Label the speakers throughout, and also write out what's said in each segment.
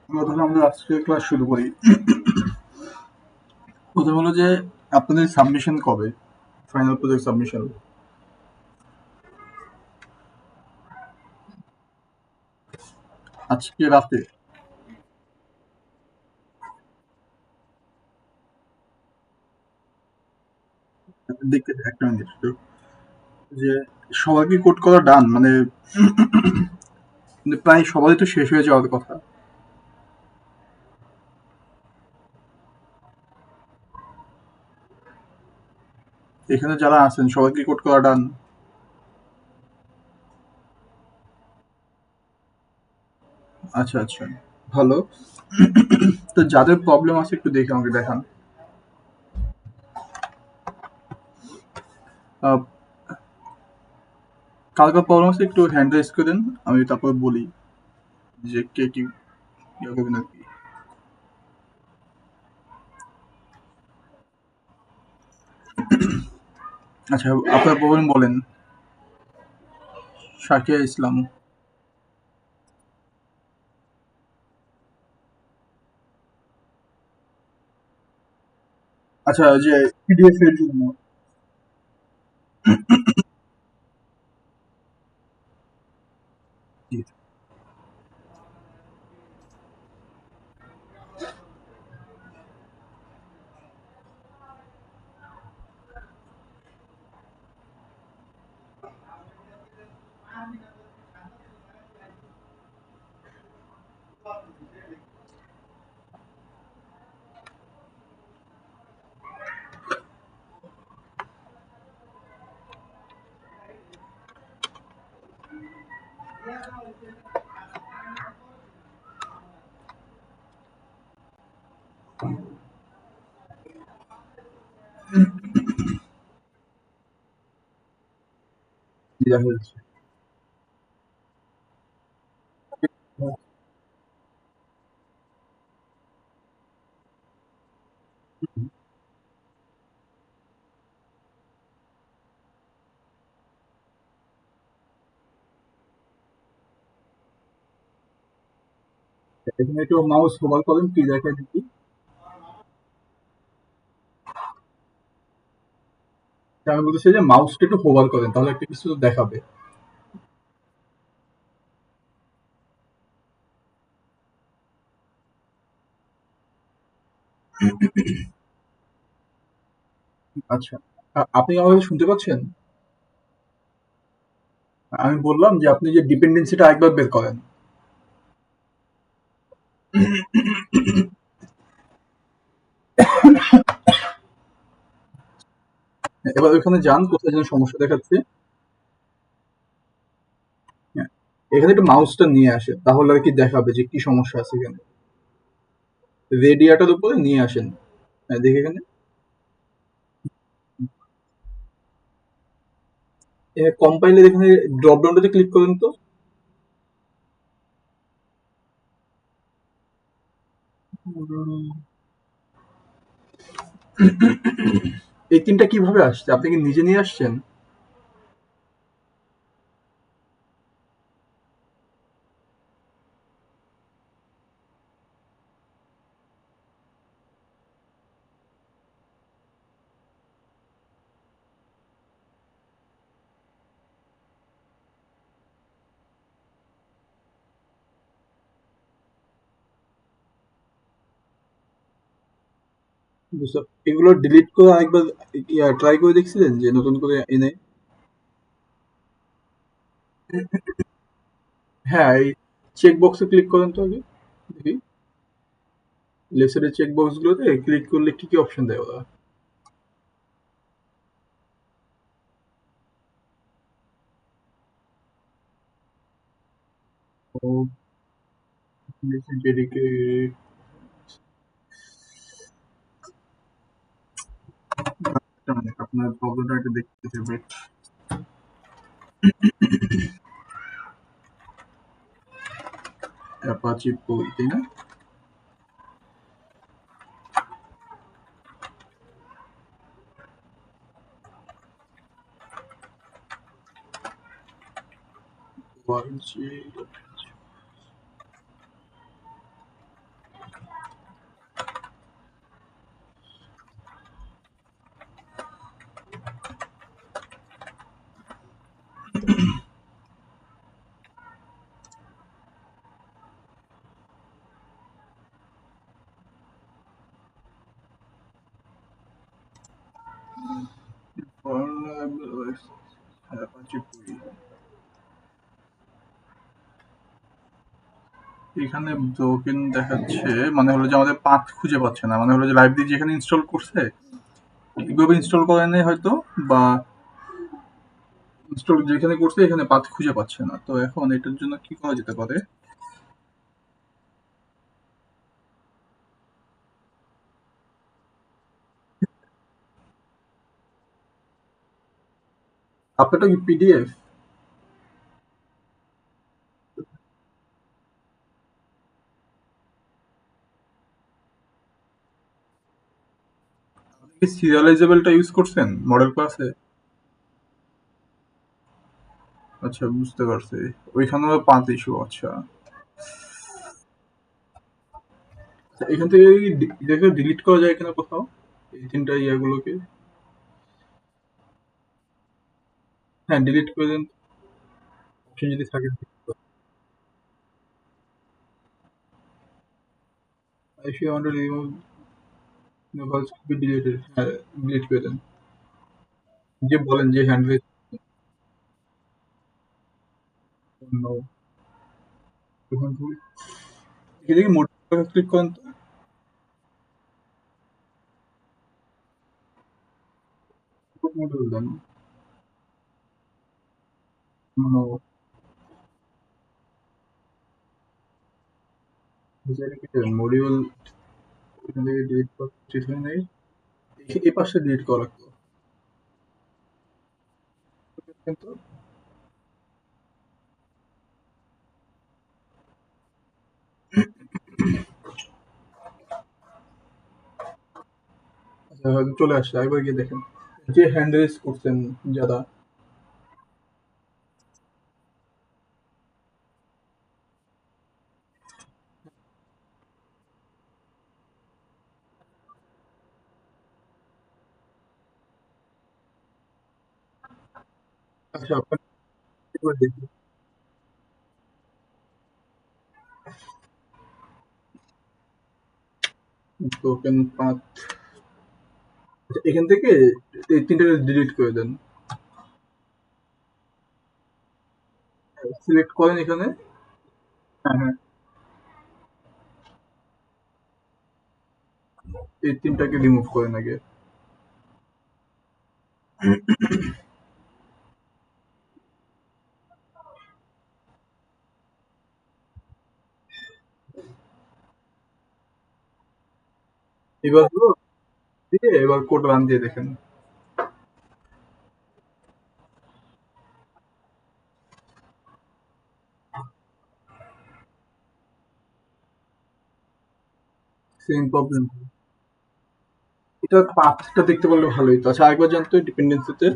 Speaker 1: তাহলে আমরা আজকে ক্লাস শুরু করি। কথা হলো যে আপনাদের সাবমিশন কবে? ফাইনাল প্রজেক্ট সাবমিশন আজকে রাতে? দেখতে একটা মিনিট একটু। যে সবার কি কোড করা ডান? মানে প্রায় সবারই তো শেষ হয়ে যাওয়ার কথা। এখানে যারা আছেন সবার কি কোড করা ডান? আচ্ছা আচ্ছা, ভালো। তো যাদের প্রবলেম আছে একটু দেখে আমাকে দেখান। আহ, কার কার প্রবলেম আছে একটু হ্যান্ড রেজ করেন, আমি তারপর বলি যে কে কি ইয়ে করবেন আর কি। আচ্ছা, আপনার প্রবলেম বলেন। শাকিয়া ইসলাম। আচ্ছা, ওই যে পিডিএফ এর জন্য। জি। দেখা যাচ্ছে। এখানে একটু মাউস হোভার করেন, কি দেখা দেখি। তা আমি বলতেছি যে মাউসটা একটু হোভার করেন, তাহলে একটা কিছু তো দেখাবে। আচ্ছা, আপনি আমাকে শুনতে পাচ্ছেন? আমি বললাম যে আপনি যে ডিপেন্ডেন্সিটা একবার বের করেন। এবার ওখানে যান, কোথায় যেন সমস্যা দেখাচ্ছে। হ্যাঁ, এখানে একটু মাউসটা নিয়ে আসে, তাহলে আর কি দেখাবে যে কি সমস্যা আছে এখানে। রেডিয়াটার উপরে নিয়ে আসেন। হ্যাঁ, দেখে এখানে কম্পাইলের এখানে ড্রপ ডাউনটাতে ক্লিক করেন তো। এই তিনটা কিভাবে আসছে? আপনি কি নিজে নিয়ে আসছেন? এগুলো ডিলিট করে আরেকবার ট্রাই করে দেখছিলেন যে নতুন করে এনে? হ্যাঁ, এই চেক বক্সে ক্লিক করেন তো আগে, দেখি। লেফট চেক বক্স গুলোতে ক্লিক করলে কি কি অপশন দেয় ওরা? ও, যেদিকে আপনার প্রবলেমটা একটু দেখতে হবে। অ্যাপাচি বই, তাই না? Apache, অ্যাপাচি পুই। এখানে ব্রোকেন দেখাচ্ছে, মানে হলো যে আমাদের পাথ খুঁজে পাচ্ছে না, মানে হলো যে লাইব্রেরি যেখানে ইনস্টল করছে ঠিকভাবে ইনস্টল করে নেই হয়তো, বা ইনস্টল যেখানে করছে এখানে পাথ খুঁজে পাচ্ছে না। তো এখন এটার জন্য কি করা যেতে পারে? আপনারটা কি পিডিএফ? আপনি কি সিরিয়ালাইজেবলটা ইউজ করছেন মডেল ক্লাসে? আচ্ছা, বুঝতে পারছি। ওইখানেও পাথ ইস্যু। আচ্ছা, আচ্ছা, এখান থেকে কি এটাকে ডিলিট করা যায় কিনা কোথাও, এই তিনটা ইয়াগুলোকে? হ্যাঁ, ডিলিট করে দেন, অপশন যদি থাকে। if you want to remove the files to be deleted, হ্যাঁ, ডিলিট করে দেন। যে বলেন যে হ্যান্ডেল অন্য, ওখান থেকে এদিকে মোড ক্লিক করেন তো, মডিউল দেন। মডিউল এখান থেকে ডিলিট করা উচিত হয় নাই, এই পাশে ডিলিট করা লাগতো কিন্তু। আচ্ছা, হয়তো চলে আসছে, একবার গিয়ে দেখেন যে হ্যান্ড রেজ করছেন যারা। আচ্ছা, আপনার একবার দেখি টোকেন পাথ। এখান থেকে এই তিনটাকে ডিলিট করে দেন। সিলেক্ট করেন এখানে। হ্যাঁ, হ্যাঁ, এই তিনটাকে রিমুভ করেন আগে। এবার হলো দিয়ে এবার কোড রান দিয়ে দেখেন। Same problem. এটা পাথটা দেখতে পারলে ভালোই তো। আচ্ছা, আরেকবার জানতো ডিপেন্ডেন্সিতে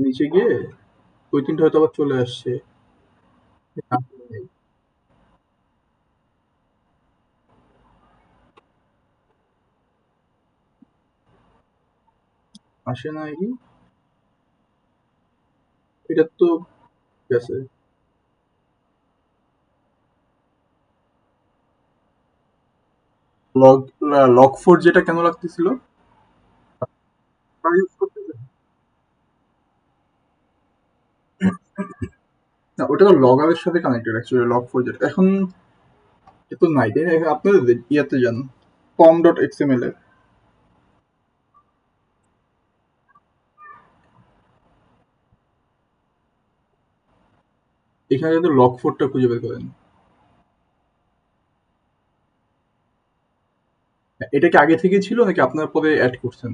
Speaker 1: নিচে গিয়ে ওই তিনটা হয়তো আবার চলে আসছে। আসে না কি? এটা তো ঠিক আছে। লগ লক ফোর যেটা কেন লাগতেছিল? ইউজ করতেছেন? না, ওটা তো লগারের সাথে কানেক্টেড অ্যাকচুয়ালি, লক ফোর যেটা এখন এ তো নাই, তাই না? আপনার ইয়াতে যান, কম ডট এক্সএমএল এ, এখানে যদি লক ফোরটা খুঁজে বের করেন। এটা কি আগে থেকে ছিল নাকি আপনার পরে অ্যাড করছেন?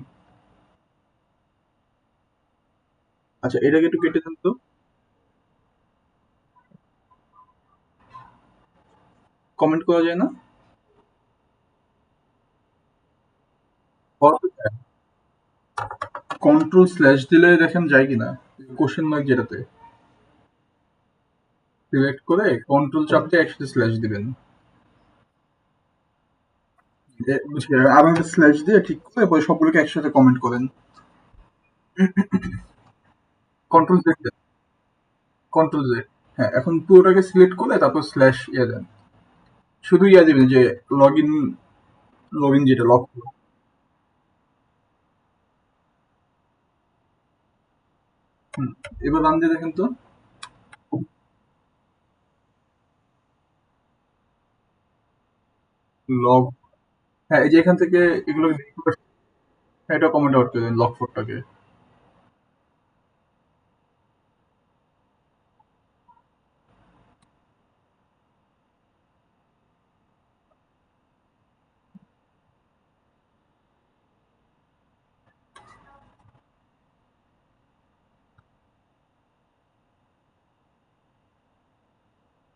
Speaker 1: আচ্ছা, এটাকে একটু কেটে দেন তো। কমেন্ট করা যায় না? কন্ট্রোল স্ল্যাশ দিলে দেখেন যায় কিনা, কোশ্চেন মার্ক যেটাতে সিলেক্ট করে কন্ট্রোল চাপ দিয়ে একসাথে স্ল্যাশ দিবেন। বুঝছি, আবার স্ল্যাশ দিয়ে ঠিক করে পরে সবগুলোকে একসাথে কমেন্ট করেন। কন্ট্রোল জেড দেন, কন্ট্রোল জেড। হ্যাঁ, এখন পুরোটাকে সিলেক্ট করে তারপর স্ল্যাশ ইয়ে দেন। শুধু ইয়া দিবেন যে লগ ইন লগ ইন যেটা লক এবার রান দিয়ে দেখেন তো। লগ হ্যাঁ, এই যে এখান থেকে এগুলো হ্যাঁ, এটা কমেন্ট আউট করে দিন লক ফোরটাকে।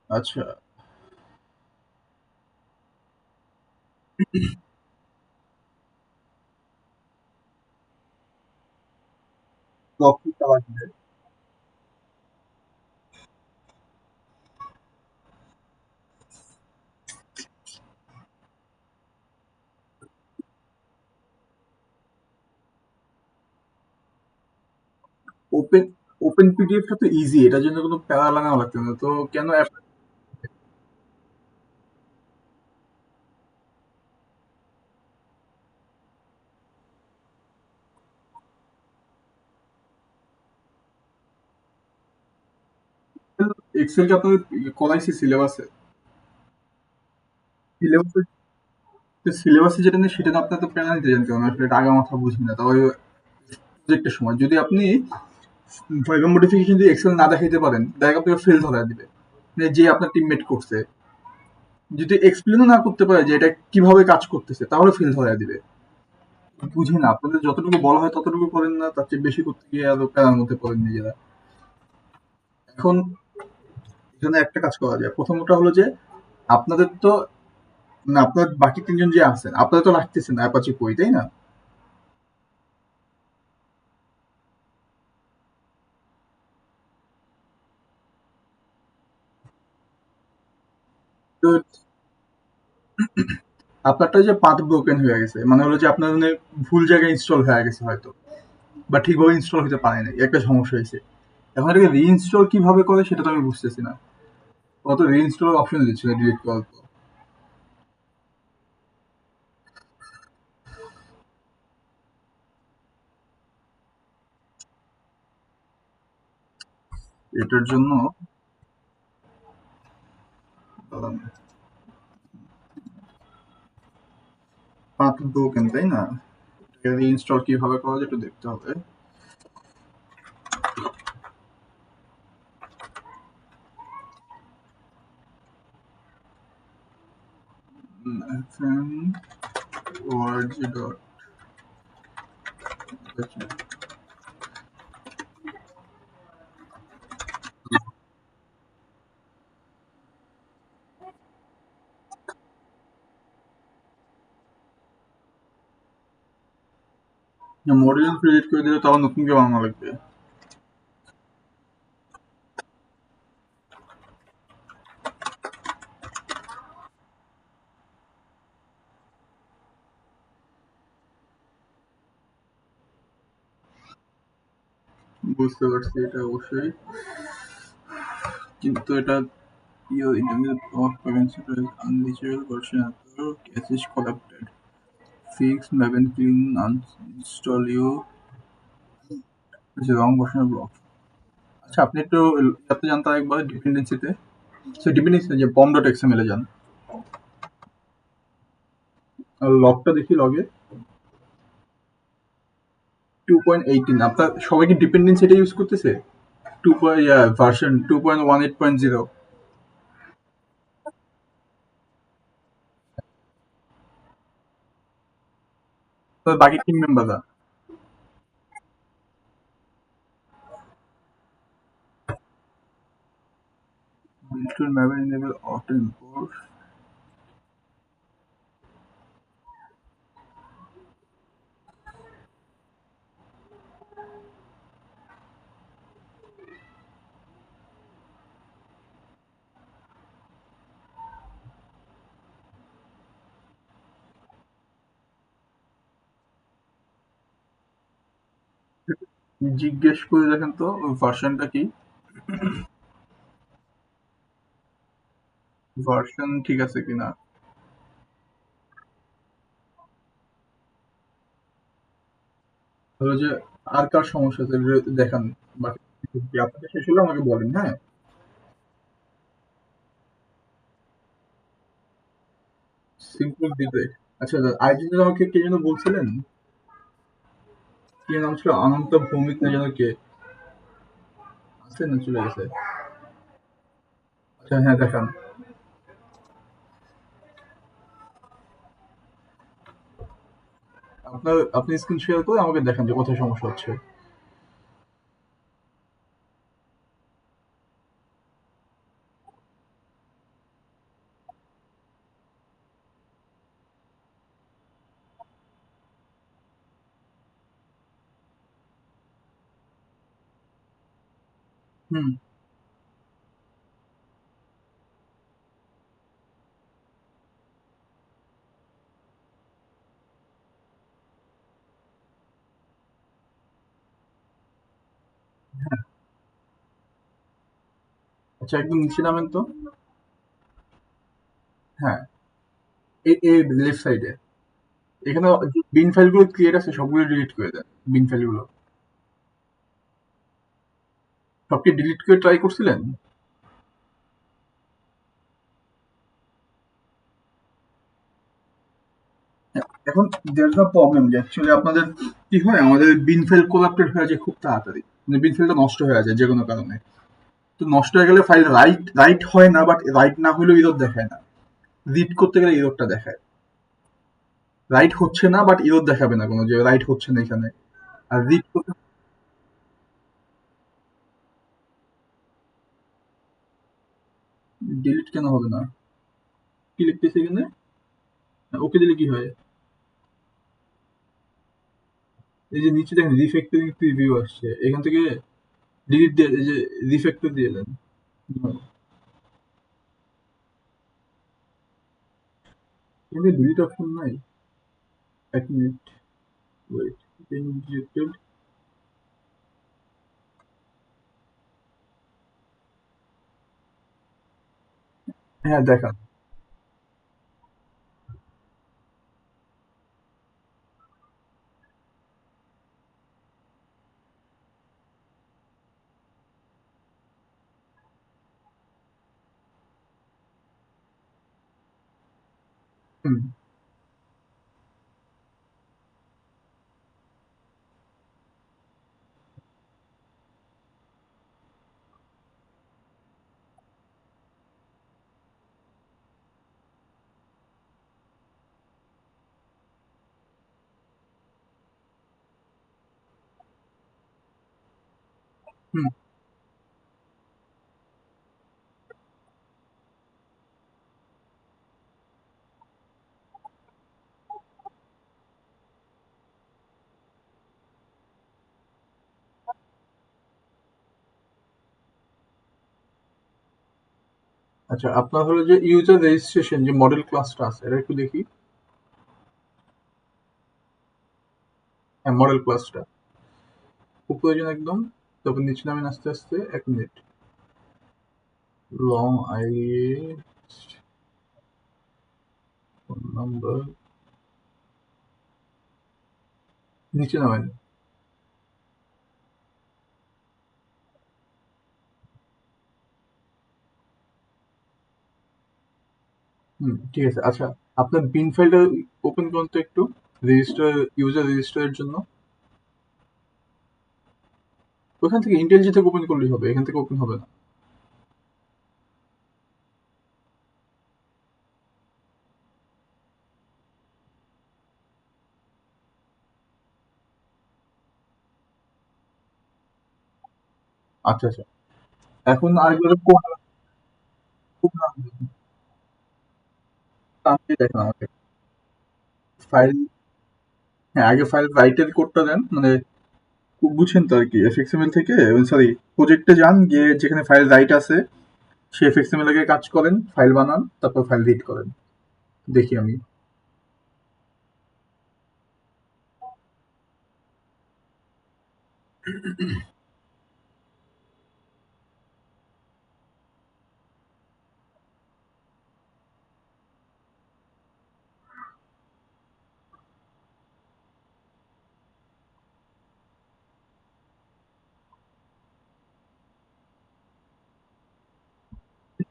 Speaker 1: আচ্ছা, লক ফোরটা লাগবে। ওপেন ওপেন পিডিএফটা তো ইজি, এটার জন্য কোনো প্যারা লাগানো লাগবে না তো। কেন এক্সেলটা আপনাদের করাইছে সিলেবাসে? সিলেবাসে সিলেবাসে যেটা নেই সেটা তো আপনার তো প্যারা নিতে জানতে হবে, আসলে এটা আগা মাথা বুঝি না। তবে প্রজেক্টের সময় যদি আপনি ফাইবার মডিফিকেশন যদি এক্সেল না দেখাইতে পারেন, ডাইরেক্ট আপনাকে ফেল ধরায় দিবে। মানে যে আপনার টিমমেট করছে, যদি এক্সপ্লেনও না করতে পারে যে এটা কিভাবে কাজ করতেছে, তাহলে ফেল ধরায় দিবে। বুঝি না, আপনাদের যতটুকু বলা হয় ততটুকু করেন না, তার চেয়ে বেশি করতে গিয়ে আরো প্যারার মধ্যে পড়েন নিজেরা। এখন এখানে একটা কাজ করা যায়। প্রথমটা হলো যে আপনাদের তো না, আপনার বাকি তিনজন যে আছেন আপনারা তো রাখতেছেন অ্যাপাচি কই, তাই না? তো আপনারটা যে পাথ ব্রোকেন হয়ে গেছে, মানে হলো যে আপনার মানে ভুল জায়গায় ইনস্টল হয়ে গেছে হয়তো, বা ঠিকভাবে ইনস্টল হতে পারে নাই, একটা সমস্যা হয়েছে। এখন এটাকে রিইনস্টল কিভাবে করে সেটা তো আমি বুঝতেছি না। অত রিইনস্টল অপশন দিচ্ছে না ডিলিট করার পর। এটার জন্য পাথ ব্রোকেন, তাই না? রিইনস্টল কিভাবে করা যায় একটু দেখতে হবে। fm org dot module create করে দিলে তাও নতুন করে বানানো লাগবে। বুঝতে পারছি এটা অবশ্যই, কিন্তু এটা your internet of consider unreachable version after cache is corrupted. Fix Maven clean uninstall you is a wrong version of block. আচ্ছা, আপনি একটু যাতে জানতে একবার ডিপেন্ডেন্সিতে, সে ডিপেন্ডেন্সি যে পম ডট এক্সএমএল এ যান, আর লগটা দেখি লগে 2.18। আপনার সবাই কি ডিপেন্ডেন্সি এটা ইউজ করতেছে? Two version 2.18.0। তো বাকি টিম মেম্বাররা Virtual Maven enable auto import। জিজ্ঞেস করে দেখেন তো ভার্সনটা কি, ভার্সন ঠিক আছে কিনা। হলো যে আর কার সমস্যা আছে দেখান, বাকি আপনাদের শেষ হলে আমাকে বলেন, হ্যাঁ? সিম্পল দিবে। আচ্ছা, আইডিটা আমাকে কে যেন বলছিলেন, কি নাম ছিল, অনন্ত ভৌমিক না যেন কে, আছে না চলে গেছে? আচ্ছা হ্যাঁ, দেখান। আপনি স্ক্রিন শেয়ার করে আমাকে দেখান যে কোথায় সমস্যা হচ্ছে। হুম। আচ্ছা, একদম নিচে নামেন তো। হ্যাঁ, এই লেফট সাইডে এখানে বিন ফাইলগুলো ক্রিয়েট আছে, সবগুলো ডিলিট করে দেন। বিন ফাইলগুলো সবকে ডিলিট করে ট্রাই করছিলেন? এখন দেয়ার ইজ আ প্রবলেম যে অ্যাকচুয়ালি আপনাদের কি হয়, আমাদের বিন ফাইল কোলাপ্টেড হয়ে যায় খুব তাড়াতাড়ি, মানে বিন ফাইলটা নষ্ট হয়ে যায় যে কোনো কারণে। তো নষ্ট হয়ে গেলে ফাইল রাইট রাইট হয় না, বাট রাইট না হলেও ইরর দেখায় না। রিড করতে গেলে ইররটা দেখায়। রাইট হচ্ছে না বাট ইরর দেখাবে না কোনো, যে রাইট হচ্ছে না এখানে। আর রিড করতে ডিলিট কেন হবে না? কি লিখতেছে এখানে? ওকে দিলে কি হয়? এই যে নিচে দেখেন রিফ্যাক্টরিং প্রিভিউ আসছে, এখান থেকে ডিলিট দিয়ে এই যে রিফ্যাক্টর দিয়ে দেন। এখানে ডিলিট অপশন নাই? এক মিনিট, ওয়েট। ডিলিটেড। হ্যাঁ, দেখান। হুম, হুম। আচ্ছা, আপনার হলো যে ইউজার রেজিস্ট্রেশন যে মডেল ক্লাসটা আছে, এটা একটু দেখি। হ্যাঁ, মডেল ক্লাসটা উপরে যেন একদম, তারপর নিচে নামেন আস্তে আস্তে, এক minute. Long I, phone number, নিচে নামেন। হুম, ঠিক আছে। আচ্ছা, আপনার বিন ফাইলটা ওপেন করুন তো একটু, রেজিস্টার, ইউজার রেজিস্টারের জন্য। ওখান থেকে ইন্টেলজি থেকে ওপেন করলেই হবে, এখান থেকে ওপেন হবে না। আচ্ছা আচ্ছা, এখন আরেকবার কোড, কোড নাম দিয়ে দেখেন আমাকে। ফাইল, হ্যাঁ আগে ফাইল রাইটের কোডটা দেন, মানে বুঝছেন তো আর কি, এফএক্সএমএল থেকে, সরি, প্রজেক্টে যান, গিয়ে যেখানে ফাইল রাইট আছে সে এফএক্সএমএল আগে কাজ করেন, ফাইল বানান, তারপর ফাইল রিড করেন। দেখি আমি।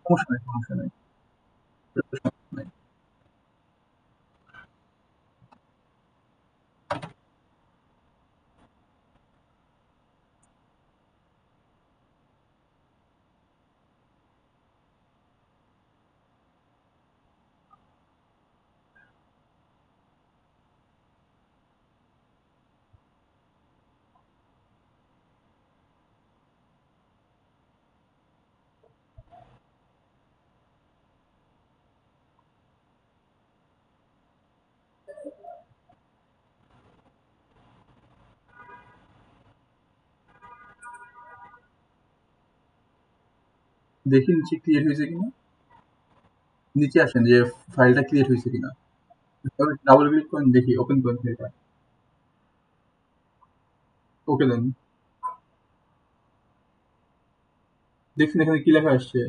Speaker 1: সমস্যা নেই, সমস্যা নেই। সমস্যা নেই। দেখি নিচে ক্রিয়েট হয়েছে কিনা। নিচে আসেন যে ফাইলটা ক্রিয়েট হয়েছে কিনা। ডাবল ক্লিক করেন, দেখি ওপেন করেন ফাইলটা। ওকে দেন। দেখছেন এখানে কি লেখা আসছে?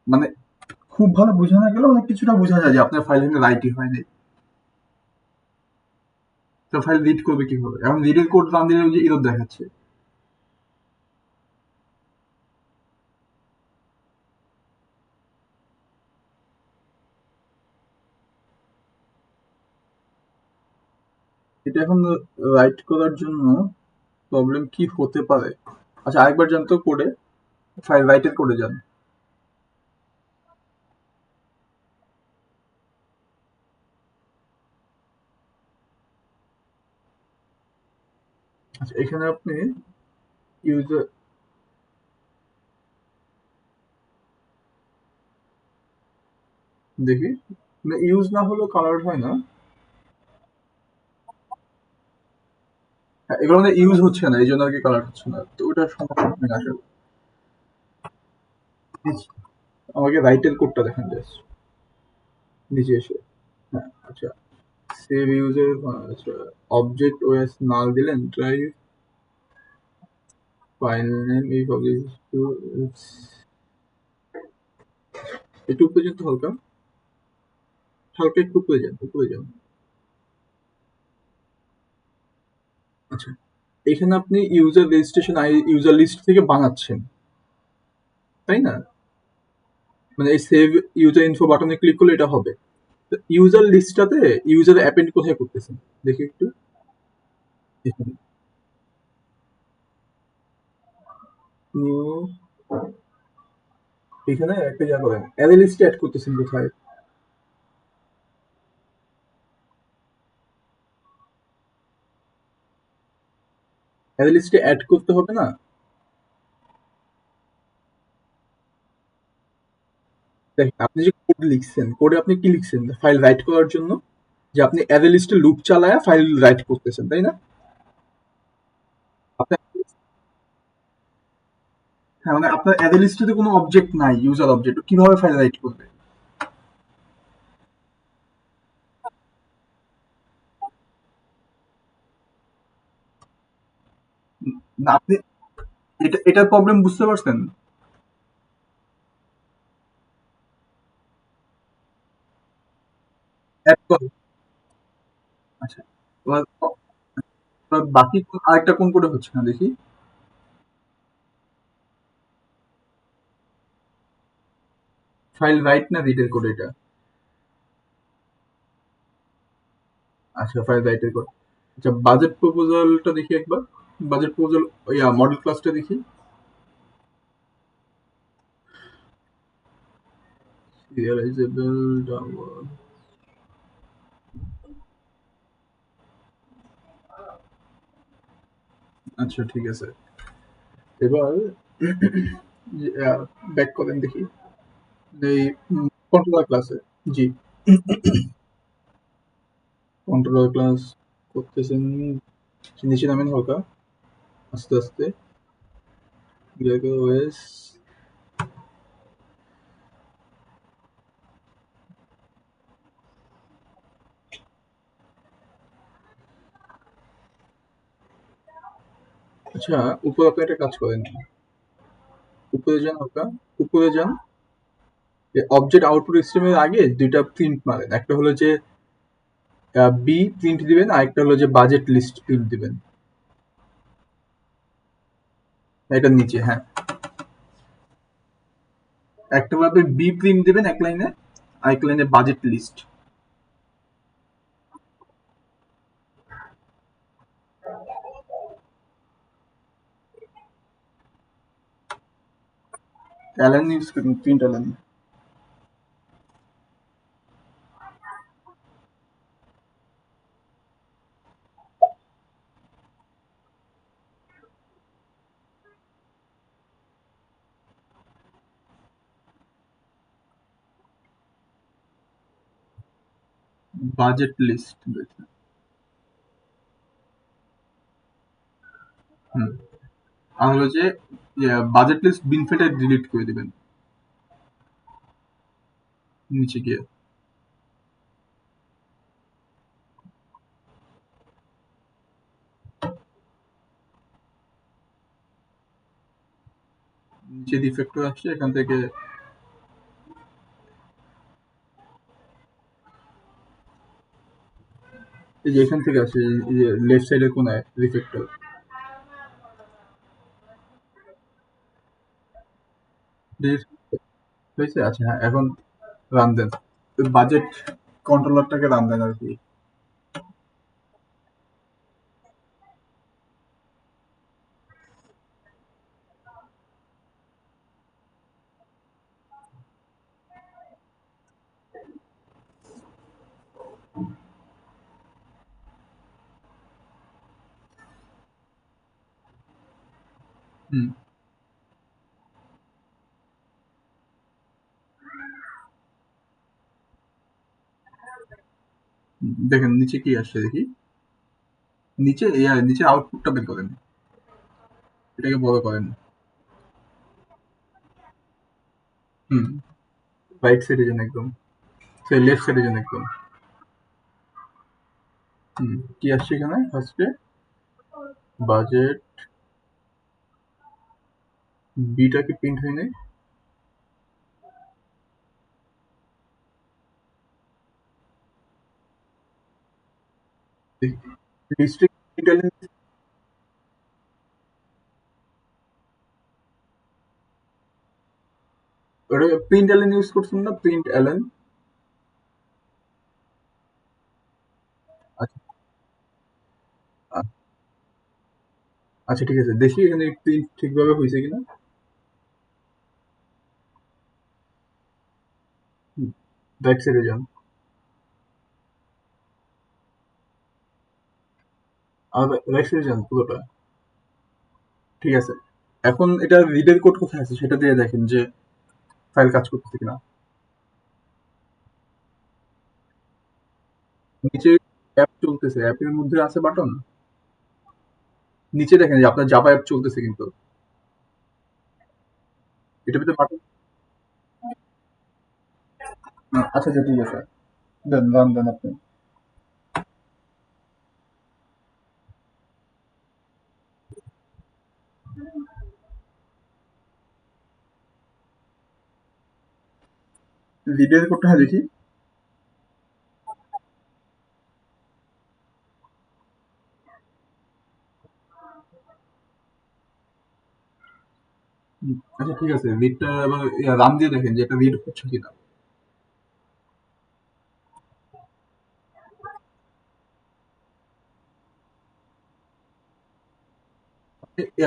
Speaker 1: মানে খুব ভালো বোঝা না গেলেও অনেক কিছুটা বোঝা যায় যে আপনার ফাইল এখানে রাইটই হয়নি। তো ফাইল রিড করবে কিভাবে? এখন রিডের কোড রান দিলে ওই যে এরর দেখাচ্ছে। এটা এখন রাইট করার জন্য প্রবলেম কি হতে পারে? আচ্ছা, আরেকবার যান তো কোডে, ফাইল রাইটের কোডে যান। আচ্ছা, এখানে আপনি ইউজার, দেখি ইউজ না হলেও কালার হয় না। হ্যাঁ, এগুলো মানে ইউজ হচ্ছে না, এই জন্য আর কি কালার হচ্ছে না, তো ওটার সমস্যা হয় না আসলে। আমাকে রাইটের কোডটা দেখেন জাস্ট, নিচে এসে। হ্যাঁ, আচ্ছা, সেভ ইউজের, আচ্ছা, অবজেক্ট ওএস নাল দিলেন, ট্রাই ফাইল নেম এই পাবলিশ টু, একটু উপরে যান তো, হালকা হালকা একটু উপরে যান, উপরে যান। আচ্ছা, এখানে আপনি ইউজার রেজিস্ট্রেশন ইউজার লিস্ট থেকে বানাচ্ছেন, তাই না? মানে এই সেভ ইউজার ইনফো বাটনে ক্লিক করলে এটা হবে। ইউজার লিস্টটাতে ইউজার অ্যাপেন্ড কোথায় করতেছেন দেখি একটু। এখানে নিউ, এখানে একটা যা করেন অ্যারে লিস্টে অ্যাড করতেছেন কোথায়? অ্যারে লিস্টে অ্যাড করতে হবে না? দেখেন আপনি যে কোড লিখছেন, কোডে আপনি কি লিখছেন ফাইল রাইট করার জন্য? যে আপনি অ্যারে লিস্টে লুপ চালায়া ফাইল রাইট করতেছেন, তাই না? আপনার, হ্যাঁ, মানে আপনার অ্যারে লিস্টে কোনো অবজেক্ট নাই, ইউজার অবজেক্ট, কিভাবে ফাইল রাইট করবে? না, আপনি এটার প্রবলেম বুঝতে পারছেন? অ্যাড করে, আচ্ছা, এবার এবার বাকি আরেকটা কোন কোডে হচ্ছে না দেখি। ফাইল রাইট না রিডের কোড এটা? আচ্ছা, ফাইল রাইটের কোড। আচ্ছা, বাজেট প্রপোজালটা দেখি একবার। বাজেট প্রপোজাল, মডেল ক্লাসটা দেখি। Serializable download. আচ্ছা, ঠিক আছে। এবার ব্যাক করেন দেখি এই কন্ট্রোলার ক্লাসে। জি, কন্ট্রোলার ক্লাস করতেছেন, নিচে নামেন হালকা, আস্তে আস্তে। ওএস, আচ্ছা, উপরে আপনি একটা কাজ করেন, উপরে যান হালকা, উপরে যান। অবজেক্ট আউটপুট স্ট্রিমের আগে দুইটা প্রিন্ট মারেন, একটা হলো যে বি প্রিন্ট দিবেন, আর একটা হলো যে বাজেট লিস্ট প্রিন্ট দিবেন। এটার নিচে, হ্যাঁ। একটা ভাবে বি প্রিন্ট দেবেন এক লাইনে, আরেক লাইনে বাজেট লিস্ট। অ্যালান ইউজ করুন, প্রিন্ট অ্যালান। Budget list. হুম। আর হলো যে বাজেট লিস্ট বিন ফেটে ডিলিট করে দিবেন নিচে গিয়ে। নিচে ডিফেক্টর আসছে এখান থেকে। এই যে এখান থেকে আসে, এই যে লেফট সাইডের কোনায় রিফেক্টর হয়েছে। আচ্ছা হ্যাঁ, এখন রান দেন বাজেট কন্ট্রোলারটাকে, রান দেন আর কি। হুম। দেখেন নিচে কি আসছে দেখি। নিচে নিচে আউটপুটটা বের করেন, এটাকে বড় করেন। হুম। রাইট সাইডে যান একদম, সেই লেফট সাইডে যান একদম। হুম। কি আসছে এখানে ফার্স্টে? বাজেট। বিটা কি প্রিন্ট হয়নি? লিস্টে ওটা প্রিন্ট অ্যালেন ইউজ করছেন না? প্রিন্ট অ্যালেন। আচ্ছা। আচ্ছা ঠিক আছে, দেখি এখানে প্রিন্ট ঠিকভাবে হয়েছে কিনা। ব্যাক সাইডে যান, আর ব্যাক সাইডে যান পুরোটা। ঠিক আছে, এখন এটা রিডের কোড কোথায় আছে সেটা দিয়ে দেখেন যে ফাইল কাজ করতেছে কিনা। নিচে অ্যাপ চলতেছে, অ্যাপের মধ্যে আছে বাটন। নিচে দেখেন যে আপনার জাভা অ্যাপ চলতেছে কিন্তু এটার ভিতরে বাটন। আচ্ছা আচ্ছা ঠিক আছে, দেন রান দেন আপনি। রিডের কোডটা হ্যাঁ দেখি। আচ্ছা ঠিক আছে, রিডটা এবার রান দিয়ে দেখেন যে এটা রিড হচ্ছে কিনা।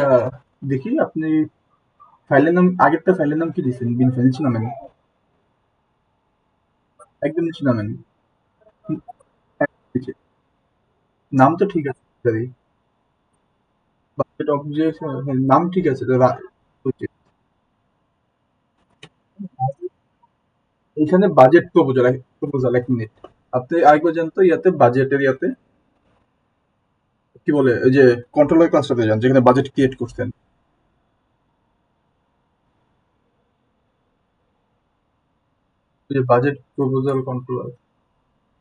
Speaker 1: আহ, দেখি আপনি ফাইলের নাম, আগেরটা ফাইলের নাম কি দিয়েছেন? বিন ফাইল নিচে নামেন, একদম নিচে নামেন। নিচে নাম তো ঠিক আছে, বাজেট অবজেক্ট নাম ঠিক আছে তো এখানে বাজেট প্রপোজাল, প্রপোজাল 1 মিনিট। আপনি আরেকবার জানতো ইয়াতে বাজেটের ইয়াতে কি বলে ওই যে কন্ট্রোলার ক্লাসটাতে যান যেখানে বাজেট ক্রিয়েট করছেন। ওই যে বাজেট প্রপোজাল কন্ট্রোলার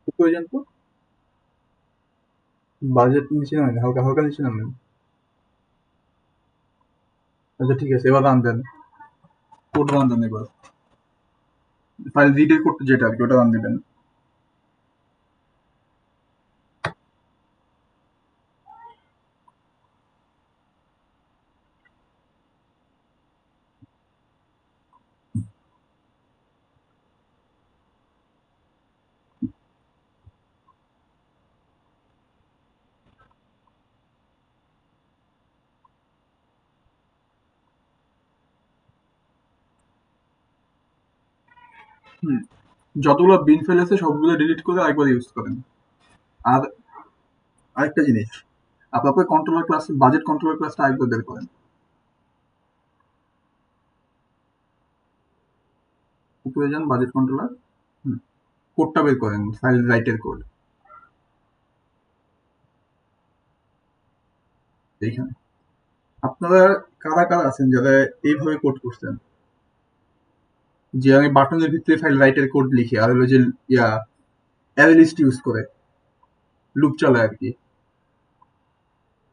Speaker 1: উপরে যান তো। বাজেট নিচে নামেন, হালকা হালকা নিচে নামেন। আচ্ছা ঠিক আছে, এবার রান দেন, কোড রান দেন এবার। ফাইল রিডের কোড যেটা আর কি ওটা রান দিবেন। হুম, যতগুলো বিন ফাইল আছে সবগুলো ডিলিট করে আরেকবার ইউজ করেন। আর আরেকটা জিনিস, আপনার কন্ট্রোলার ক্লাস, বাজেট কন্ট্রোলার ক্লাসটা আরেকবার বের করেন। উপরে যান, বাজেট কন্ট্রোলার, হুম, কোডটা বের করেন, ফাইল রাইটের কোড এইখানে। আপনারা কারা কারা আছেন যারা এইভাবে কোড করছেন, যে আমি বাটনের ভিতরে ফাইল রাইটের কোড লিখি আর হলো যে ইয়া অ্যারে লিস্ট ইউজ করে লুপ চালায় আর কি।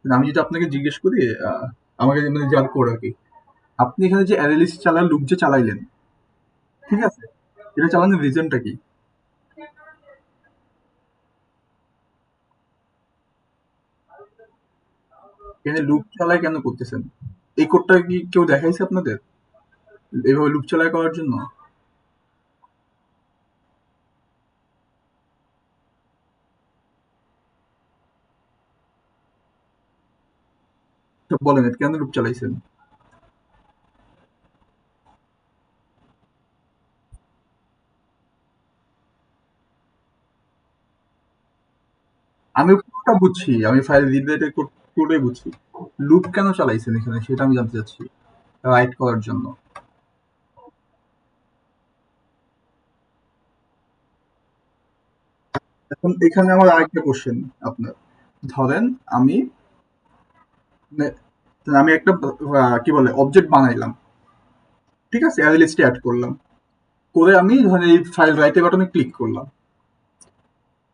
Speaker 1: আমি যদি আপনাকে জিজ্ঞেস করি, আমাকে মানে যার কোড আর কি, আপনি এখানে যে অ্যারে লিস্ট চালান, লুপ যে চালাইলেন, ঠিক আছে, এটা চালানোর রিজনটা কি? এখানে লুপ চালায় কেন করতেছেন? এই কোডটা কি কেউ দেখাইছে আপনাদের এইভাবে লুপ চালায় করার জন্য? তো বলেন এটা কেন লুপ চালাইছেন? আমি কোডটা বুঝছি, আমি ফাইল রিড রাইটের কোডে বুঝছি। লুপ কেন চালাইছেন এখানে সেটা আমি জানতে চাচ্ছি, রাইট করার জন্য। এখন এখানে আমার আরেকটা কোশ্চেন আপনার, ধরেন আমি মানে আমি একটা কি বলে অবজেক্ট বানাইলাম, ঠিক আছে, অ্যারে লিস্টে অ্যাড করলাম, করে আমি ধরেন এই ফাইল রাইটের বাটনে ক্লিক করলাম,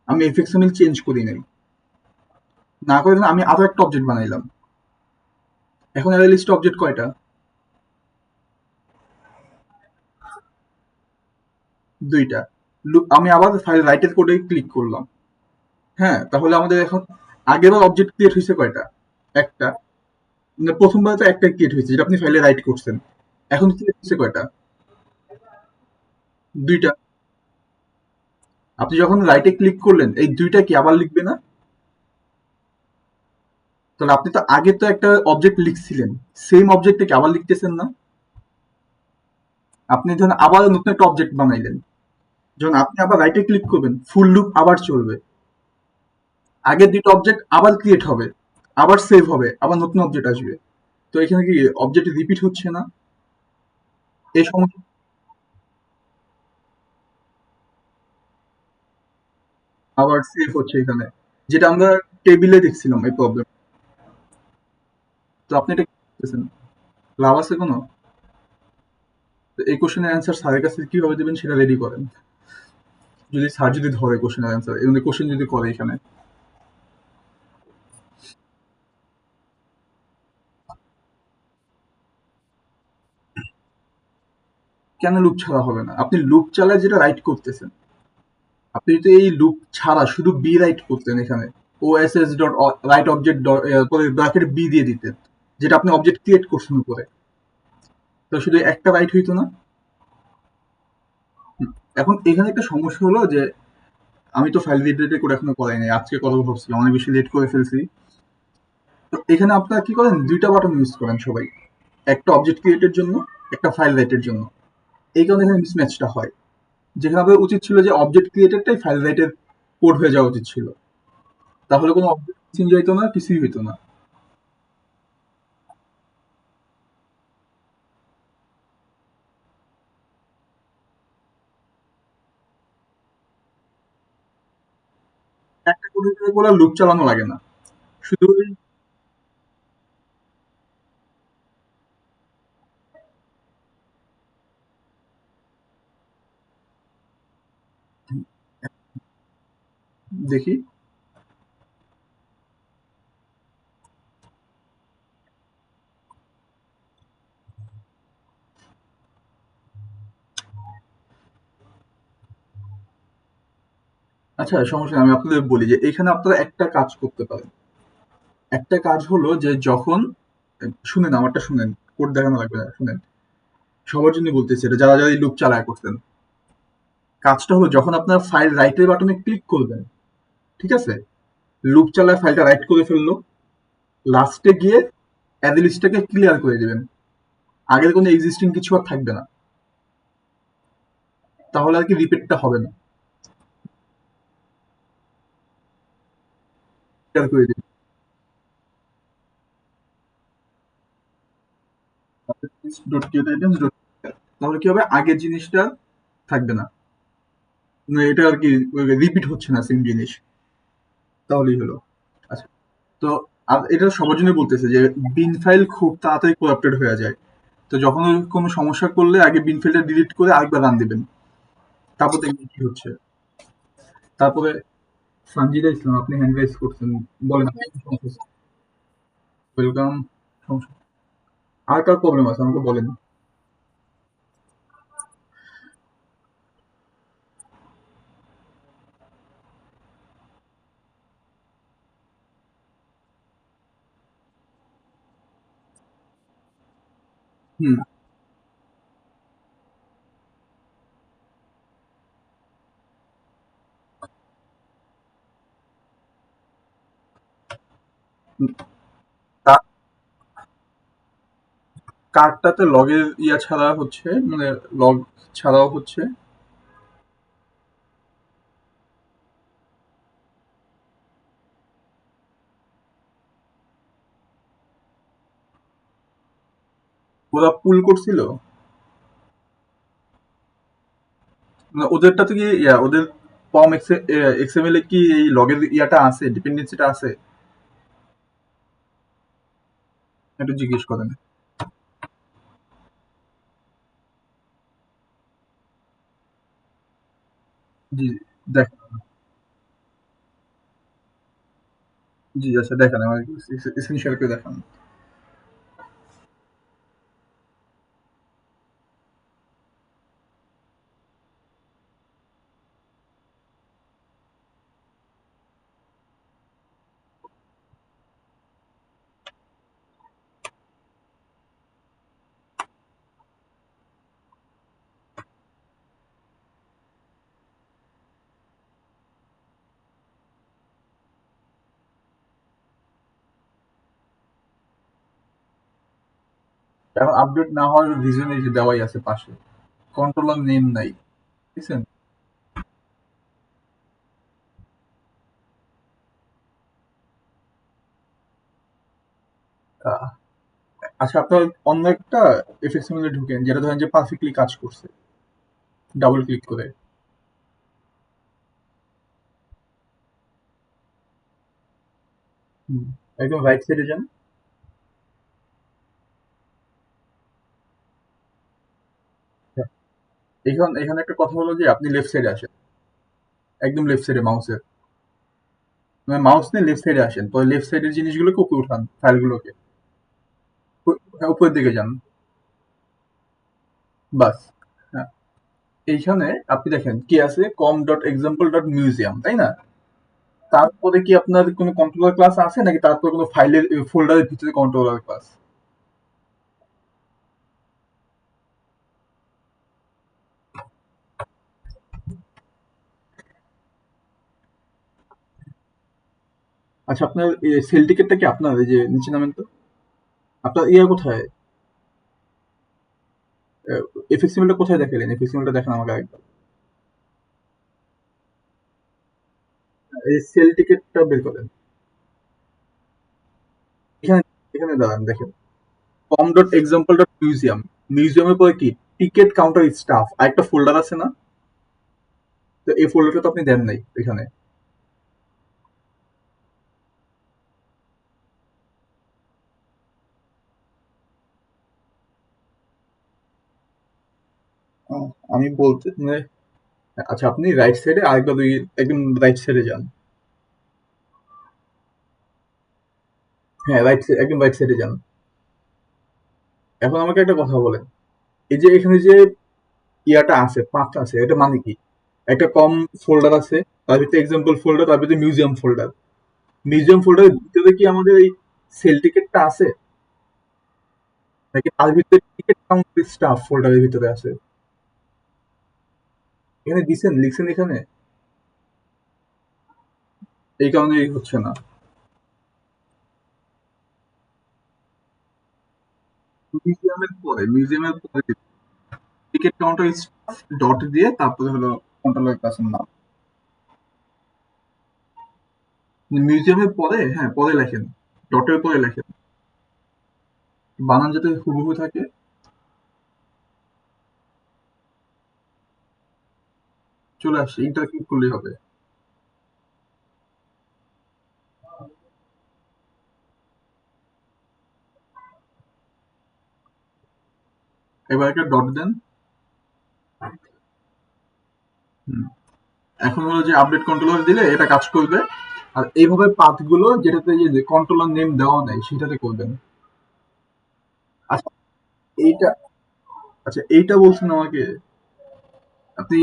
Speaker 1: আমি এফএক্স আমি চেঞ্জ করি নাই, না করে আমি আরো একটা অবজেক্ট বানাইলাম। এখন অ্যারে লিস্টে অবজেক্ট কয়টা? দুইটা। আমি আবার ফাইল রাইটের কোডে ক্লিক করলাম, হ্যাঁ, তাহলে আমাদের এখন আগেরবার অবজেক্ট ক্রিয়েট হয়েছে কয়টা? একটা। মানে প্রথমবার তো একটা ক্রিয়েট হয়েছে যেটা আপনি ফাইলে রাইট করছেন, এখন ক্রিয়েট হয়েছে কয়টা? দুইটা। আপনি যখন রাইটে ক্লিক করলেন এই দুইটা কি আবার লিখবে না? তাহলে আপনি তো আগে তো একটা অবজেক্ট লিখছিলেন, সেম অবজেক্টটাকে আবার লিখতেছেন না? আপনি ধরেন আবার নতুন একটা অবজেক্ট বানাইলেন, যখন আপনি আবার রাইটে ক্লিক করবেন ফুল লুপ আবার চলবে, আগের দুটো অবজেক্ট আবার ক্রিয়েট হবে, আবার সেভ হবে, আবার নতুন অবজেক্ট আসবে। তো এখানে কি অবজেক্ট রিপিট হচ্ছে না? এই সমস্যা আবার সেভ হচ্ছে এখানে, যেটা আমরা টেবিলে দেখছিলাম এই প্রবলেম। তো আপনি এটা কি করতেছেন? লাভ আছে কোনো? তো এই কোশ্চেনের অ্যান্সার স্যারের কাছে কিভাবে দেবেন সেটা রেডি করেন, যদি স্যার যদি ধরে কোশ্চেনের অ্যান্সার এমনি কোশ্চেন যদি করে এখানে। কেন লুপ ছাড়া হবে না? আপনি লুপ চালায় যেটা রাইট করতেছেন, আপনি যদি এই লুপ ছাড়া শুধু বি রাইট করতেন এখানে, ওএসএস ডট রাইট অবজেক্ট পরে ব্র্যাকেট বি দিয়ে দিতেন, যেটা আপনি অবজেক্ট ক্রিয়েট করছেন উপরে, তো শুধু একটা রাইট হইতো না? হুম। এখন এখানে একটা সমস্যা হলো যে আমি তো ফাইল রিড করে এখনো করাই নাই, আজকে কথা ভাবছিলাম, অনেক বেশি লেট করে ফেলছি। তো এখানে আপনারা কি করেন, দুইটা বাটন ইউজ করেন সবাই, একটা অবজেক্ট ক্রিয়েটের জন্য, একটা ফাইল রাইটের জন্য। এই কারণে এখানে মিসম্যাচটা হয়, যেখানে আপনাদের উচিত ছিল যে অবজেক্ট ক্রিয়েটেডটাই ফাইল রাইটের কোড হয়ে যাওয়া উচিত ছিল, তাহলে কোনো অবজেক্ট চেঞ্জ হইতো না, কিছুই হইতো না। একটা কোডের উপরে লুপ চালানো লাগে না, শুধু দেখি। আচ্ছা সমস্যা নেই, আমি আপনাদের বলি যে এখানে আপনারা একটা কাজ করতে পারেন। একটা কাজ হলো যে যখন, শুনেন আমারটা শুনেন, কোড দেখানো লাগবে না, শুনেন, সবার জন্য বলতেছি এটা, যারা যারা এই লুপ চালায় করতেন। কাজটা হলো যখন আপনার ফাইল রাইটের বাটনে ক্লিক করবেন, ঠিক আছে, লুপ চালায় ফাইলটা রাইট করে ফেললো, লাস্টে গিয়ে অ্যারে লিস্টটাকে ক্লিয়ার করে দিবেন, আগের কোনো এক্সিস্টিং কিছু আর থাকবে না। তাহলে আর কি রিপিটটা হবে না। শেয়ার করে দিন। তাহলে কি হবে, আগের জিনিসটা থাকবে না, মানে এটা আর কি রিপিট হচ্ছে না সেম জিনিস, তাহলেই হলো। আচ্ছা, তো আর এটা সবার জন্য বলতেছে যে বিন ফাইল খুব তাড়াতাড়ি করাপ্টেড হয়ে যায়। তো যখন ওই কোনো সমস্যা করলে আগে বিন ফাইলটা ডিলিট করে আরেকবার রান দিবেন, তারপর দেখবেন কি হচ্ছে। তারপরে সঞ্জিদা ইসলাম, আপনি হ্যান্ড রাইজ করছেন, বলেন আপনি কি সমস্যা? ওয়েলকাম। সমস্যা, আর কার প্রবলেম আছে আমাকে বলেন। হুম। কার্ডটাতে লগের ইয়া ছাড়া হচ্ছে, মানে লগ ছাড়াও হচ্ছে। ওরা পুল করছিল, মানে ওদেরটা কি ইয়া, ওদের পম এক্সএমএল এ কি এই লগের ইয়াটা আছে, ডিপেন্ডেন্সিটা আছে? একটু জিজ্ঞেস করেন। জি, দেখেন। জি, আচ্ছা দেখেন, আমার স্ক্রিন শেয়ার করে দেখান। এখন আপডেট না হওয়ার রিজন এই যে দেওয়াই আছে পাশে, কন্ট্রোলার নেম নাই, বুঝছেন? আহ, আচ্ছা, আপনার অন্য একটা এফএক্সএমএল এ ঢুকেন, যেটা ধরেন যে পারফেক্টলি কাজ করছে, ডাবল ক্লিক করে। হুম, একদম রাইট সাইডে যান। এখানে একটা কথা হলো যে আপনি লেফট সাইডে আসেন, একদম লেফট সাইডে মাউসের, মানে মাউস নিয়ে লেফট সাইডে আসেন, তো লেফট সাইডের জিনিসগুলোকে উপরে উঠান, ফাইলগুলোকে হ্যাঁ, উপরের দিকে যান, বাস। হ্যাঁ, এইখানে আপনি দেখেন কি আছে, com dot example dot museum, তাই না? তারপরে কি আপনার কোনো কন্ট্রোলার ক্লাস আছে, নাকি তারপরে কোনো ফাইলের ফোল্ডারের ভিতরে কন্ট্রোলার ক্লাস? আচ্ছা, আপনার সেল টিকেটটা কি আপনার, এই যে নিচে নামেন তো, আপনার ইয়া কোথায়, এফএক্সএমএলটা কোথায় দেখালেন? এফএক্সএমএলটা দেখেন আমাকে একবার। এই সেল টিকেটটা বের করেন। এখানে, এখানে দাঁড়ান, দেখেন com dot example dot museum, মিউজিয়ামের পরে কি টিকেট কাউন্টার স্টাফ আর একটা ফোল্ডার আছে না? তো এই ফোল্ডারটা তো আপনি দেন নাই এখানে। আমি বলতে মানে, আচ্ছা আপনি রাইট সাইডে আরেকবার দুই, একদম রাইট সাইডে যান। হ্যাঁ, রাইট সাইড, একদম রাইট সাইডে যান। এখন আমাকে একটা কথা বলেন, এই যে এখানে যে ইয়াটা আছে, পাঁচটা আছে, এটা মানে কি? একটা কম ফোল্ডার আছে, তার ভিতরে এক্সাম্পল ফোল্ডার, তার ভিতরে মিউজিয়াম ফোল্ডার। মিউজিয়াম ফোল্ডারের ভিতরে কি আমাদের এই সেল টিকেটটা আছে, নাকি তার ভিতরে টিকেট কাউন্ট স্টাফ ফোল্ডারের ভিতরে আছে? এখানে দিছেন, লিখছেন এখানে, এই কারণে হচ্ছে না। মিউজিয়ামের পরে টিকিট কাউন্টার ডট দিয়ে তারপরে হলো কন্ট্রোলার ক্লাসের নাম। মিউজিয়ামের পরে, হ্যাঁ, পরে লেখেন, ডটের পরে লেখেন, বানান যাতে হুবহু থাকে। চলে আসছে, ইন্টার ক্লিক করলেই হবে। এবার একটা ডট দেন। হুম। এখন হলো যে আপডেট কন্ট্রোলার দিলে এটা কাজ করবে। আর এইভাবে পাথগুলো যেটাতে যে কন্ট্রোলার নেম দেওয়া নেই সেটাতে করবেন। আচ্ছা, এইটা, আচ্ছা এইটা বলছেন আমাকে, আপনি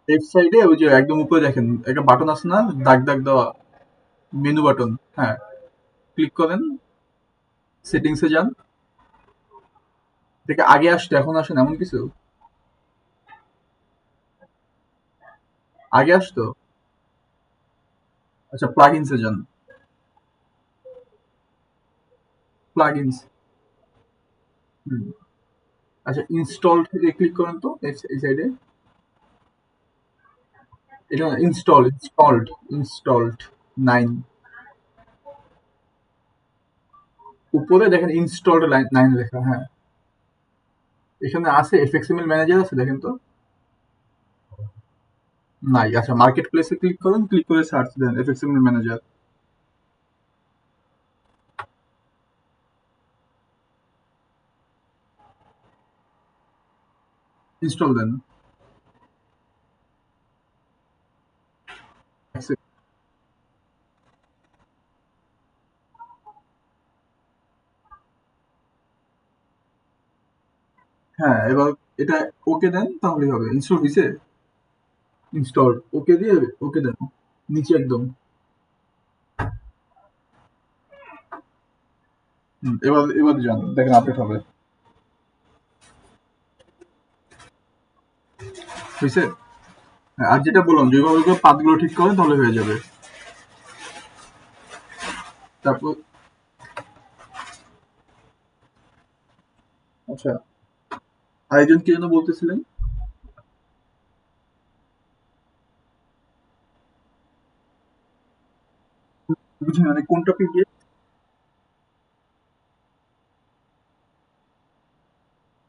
Speaker 1: লেফট সাইডে ওই যে একদম উপরে দেখেন একটা বাটন আছে না, দাগ দাগ দেওয়া, মেনু বাটন, হ্যাঁ, ক্লিক করেন, সেটিংসে যান, থেকে আগে আসতো এখন আসেন এমন কিছু, আগে আসতো। আচ্ছা, প্লাগইনসে যান, প্লাগইনস। হুম। আচ্ছা, ইনস্টল থেকে ক্লিক করেন তো এই সাইডে, এটা ইনস্টলড 9, উপরে দেখেন ইনস্টলড লাইন 9 লেখা, হ্যাঁ। এখানে আছে এফএক্সএমএল ম্যানেজার আছে, দেখেন তো। নাই, আচ্ছা মার্কেট প্লেসে ক্লিক করুন, ক্লিক করে সার্চ দেন এফএক্সএমএল ম্যানেজার, ইনস্টল দেন। হ্যাঁ, এবার এটা ওকে দেন তাহলেই হবে, ইনস্টল হয়েছে, ইনস্টল, ওকে দিয়ে ওকে দেন, নিচে একদম। এবার এবার যান, দেখেন আপডেট হবে, হয়েছে। হ্যাঁ, আর যেটা বললাম যেভাবে করে পাতগুলো ঠিক করেন তাহলে হয়ে যাবে। তারপর, আচ্ছা, আরেকজন কি যেন বলতেছিলেন? বুঝি মানে কোনটা পিডিএফ,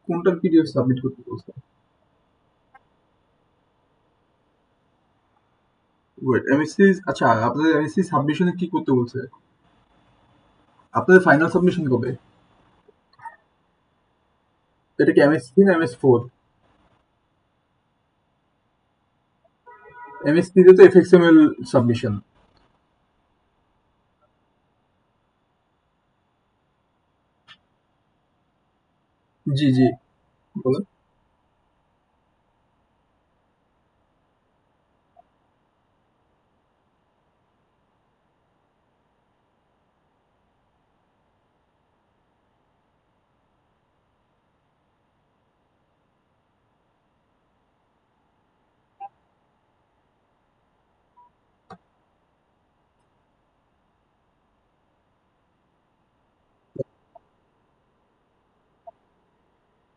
Speaker 1: কোনটার পিডিএফ সাবমিট করতে বলছে? ওয়েট, এমএসসি, আচ্ছা আপনাদের এমএসসি সাবমিশনে কি করতে বলছে? আপনাদের ফাইনাল সাবমিশন কবে? এটা কি এমএস3 না এমএস4? এমএস3 তে তো এফএক্সএমএল সাবমিশন। জি জি, বলেন।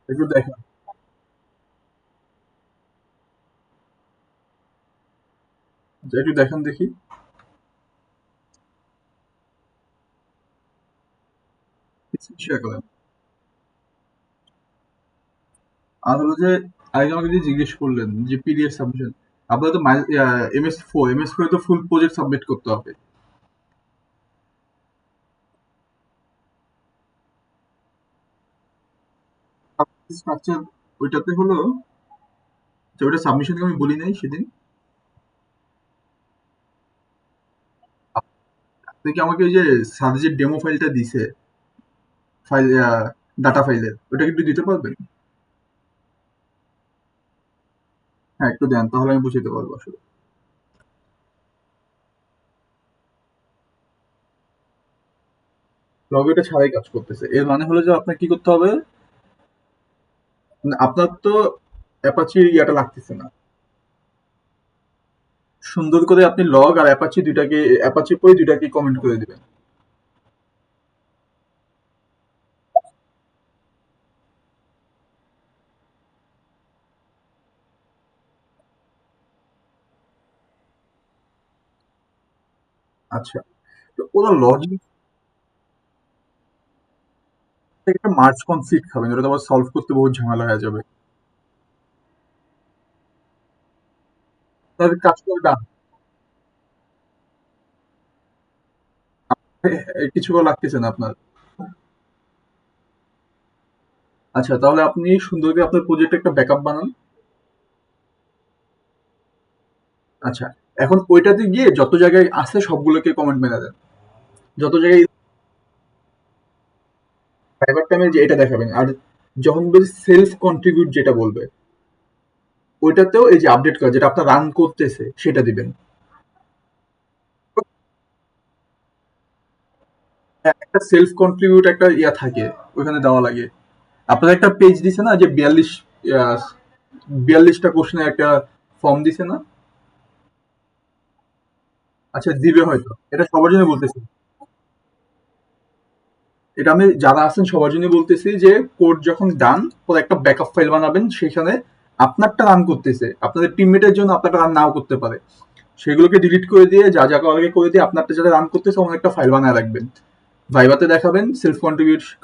Speaker 1: একটু দেখেন, একটু দেখেন দেখি। শেয়ার করেন। আর হলো যে আগে আমাকে যে জিজ্ঞেস করলেন যে পিডিএফ সাবমিশন, আপনার তো এমএস ফোর তো ফুল প্রজেক্ট সাবমিট করতে হবে। স্ট্রাকচার ওইটাতে হলো যে ওইটা সাবমিশনকে আমি বলি নাই সেদিন, আপনি কি আমাকে ওই যে সাথে যে ডেমো ফাইলটা দিছে, ফাইল, ডাটা ফাইলের, ওটা কি একটু দিতে পারবেন? হ্যাঁ, একটু দেন তাহলে আমি বুঝতে পারবো আসলে। লগ এটা ছাড়াই কাজ করতেছে, এর মানে হলো যে আপনার কি করতে হবে, মানে আপনার তো অ্যাপাচির ইয়াটা লাগতেছে না, সুন্দর করে আপনি লগ আর অ্যাপাচি দুইটাকে, অ্যাপাচি পরে দুইটাকে কমেন্ট করে দিবেন। আচ্ছা, তো ওরা লজিক একটা মার্জ কনফ্লিক্ট খাবেন, ওটা তো আবার সলভ করতে বহুত ঝামেলা হয়ে যাবে। তাহলে কাজ করে ডান, কিছু করা লাগতেছে না আপনার। আচ্ছা, তাহলে আপনি সুন্দর করে আপনার প্রজেক্ট একটা ব্যাকআপ বানান। আচ্ছা, এখন ওইটাতে গিয়ে যত জায়গায় আছে সবগুলোকে কমেন্ট মেরে দেন। যত জায়গায় প্রাইভেট টাইমে যে এটা দেখাবেন, আর যখন বলছি সেলফ কন্ট্রিবিউট যেটা বলবে, ওইটাতেও এই যে আপডেট করা যেটা আপনার রান করতেছে সেটা দিবেন। হ্যাঁ, একটা সেলফ কন্ট্রিবিউট একটা ইয়া থাকে, ওইখানে দেওয়া লাগে। আপনার একটা পেজ দিছে না যে 42টা কোশ্চেনের একটা ফর্ম দিছে না? আচ্ছা, দিবে হয়তো, এটা সবার জন্য বলতেছি। এটা আমি যারা আছেন সবার জন্য বলতেছি যে কোড যখন ডান, পরে একটা ব্যাকআপ ফাইল বানাবেন, সেখানে আপনারটা রান করতেছে, আপনাদের টিমমেটের জন্য আপনারটা রান নাও করতে পারে, সেগুলোকে ডিলিট করে দিয়ে যা যা করার করে দিয়ে আপনারটা যারা রান করতেছে ওখানে একটা ফাইল বানায় রাখবেন, ভাইভাতে দেখাবেন, সেলফ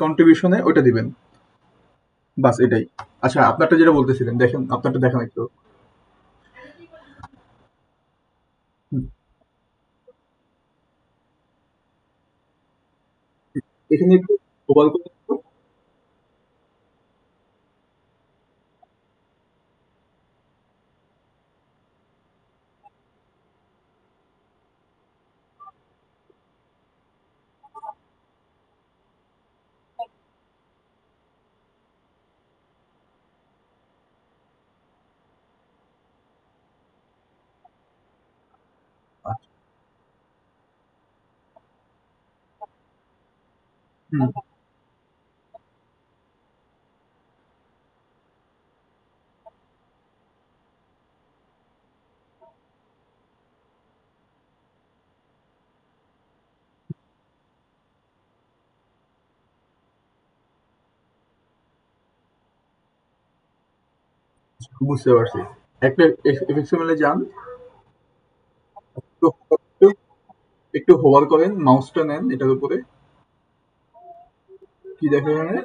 Speaker 1: কন্ট্রিবিউশনে ওটা দিবেন। বাস এটাই। আচ্ছা, আপনারটা যেটা বলতেছিলেন দেখেন, আপনারটা দেখেন একটু। হুম, এখানে একটু মোবাইল করে একটু। আচ্ছা, হুম, বুঝতে পারছি। একটা এফএক্সএমএল এ যান, একটু একটু একটু হোভার করেন, মাউসটা নেন এটার উপরে, কি দেখেন এখানে?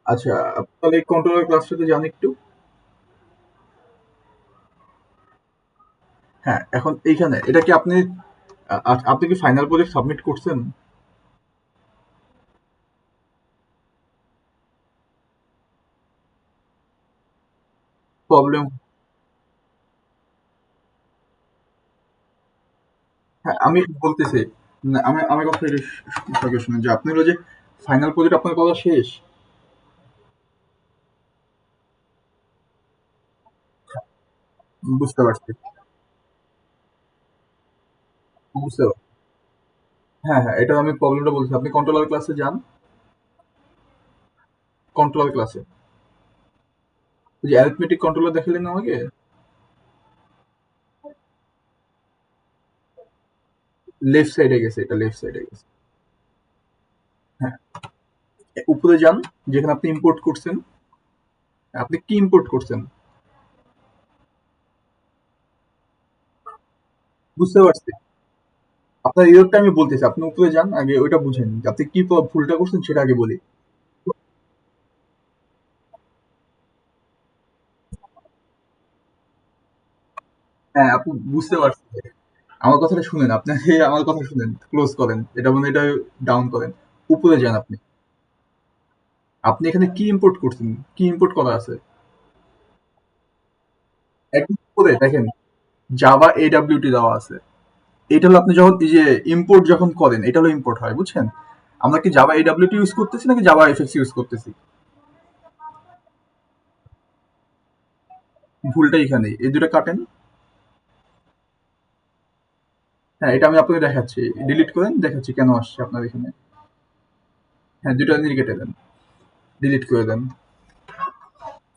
Speaker 1: আচ্ছা, তাহলে কন্ট্রোলার ক্লাসটাতে যান একটু। হ্যাঁ, এখন এইখানে এটা কি আপনি আপনি কি ফাইনাল প্রজেক্ট সাবমিট করছেন? প্রবলেম, হ্যাঁ আমি বলতেছি, না, আমি আমার কথা একটু শুনুন যে আপনি হলো যে ফাইনাল প্রজেক্ট আপনার করা শেষ। বুঝতে পারছি, বুঝতে পারছি। হ্যাঁ হ্যাঁ, এটা আমি প্রবলেমটা বলছি, আপনি কন্ট্রোলার ক্লাসে যান। কন্ট্রোলার ক্লাসে ওই যে অ্যারিথমেটিক কন্ট্রোলার দেখালেন না আমাকে, লেফট সাইডে গেছে, এটা লেফট সাইডে গেছে। হ্যাঁ, উপরে যান, যেখানে আপনি ইম্পোর্ট করছেন। আপনি কি ইম্পোর্ট করছেন? বুঝতে পারছি, আপনার এররটা আমি বলতেছি, আপনি উপরে যান, আগে ওইটা বুঝেন যে আপনি কি ভুলটা করছেন সেটা আগে বলি। হ্যাঁ, আপনি বুঝতে পারছি। আমার কথাটা শুনেন, আপনাকে আমার কথা শুনেন, ক্লোজ করেন এটা, মানে এটা ডাউন করেন, উপরে যান আপনি। আপনি এখানে কি ইম্পোর্ট করছেন, কি ইম্পোর্ট করা আছে? একদম উপরে দেখেন, জাভা এডব্লিউটি দেওয়া আছে। এটা হলো আপনি যখন এই যে ইম্পোর্ট যখন করেন, এটা হলো ইম্পোর্ট হয়, বুঝছেন? আমরা কি জাভা এডব্লিউটি ইউজ করতেছি নাকি জাভা এফএক্স ইউজ করতেছি? ভুলটা এখানে, এই দুটো কাটেন। হ্যাঁ, এটা আমি আপনাকে দেখাচ্ছি, ডিলিট করেন, দেখাচ্ছি কেন আসছে আপনার এখানে। হ্যাঁ, দুটো নিয়ে কেটে দেন, ডিলিট করে দেন।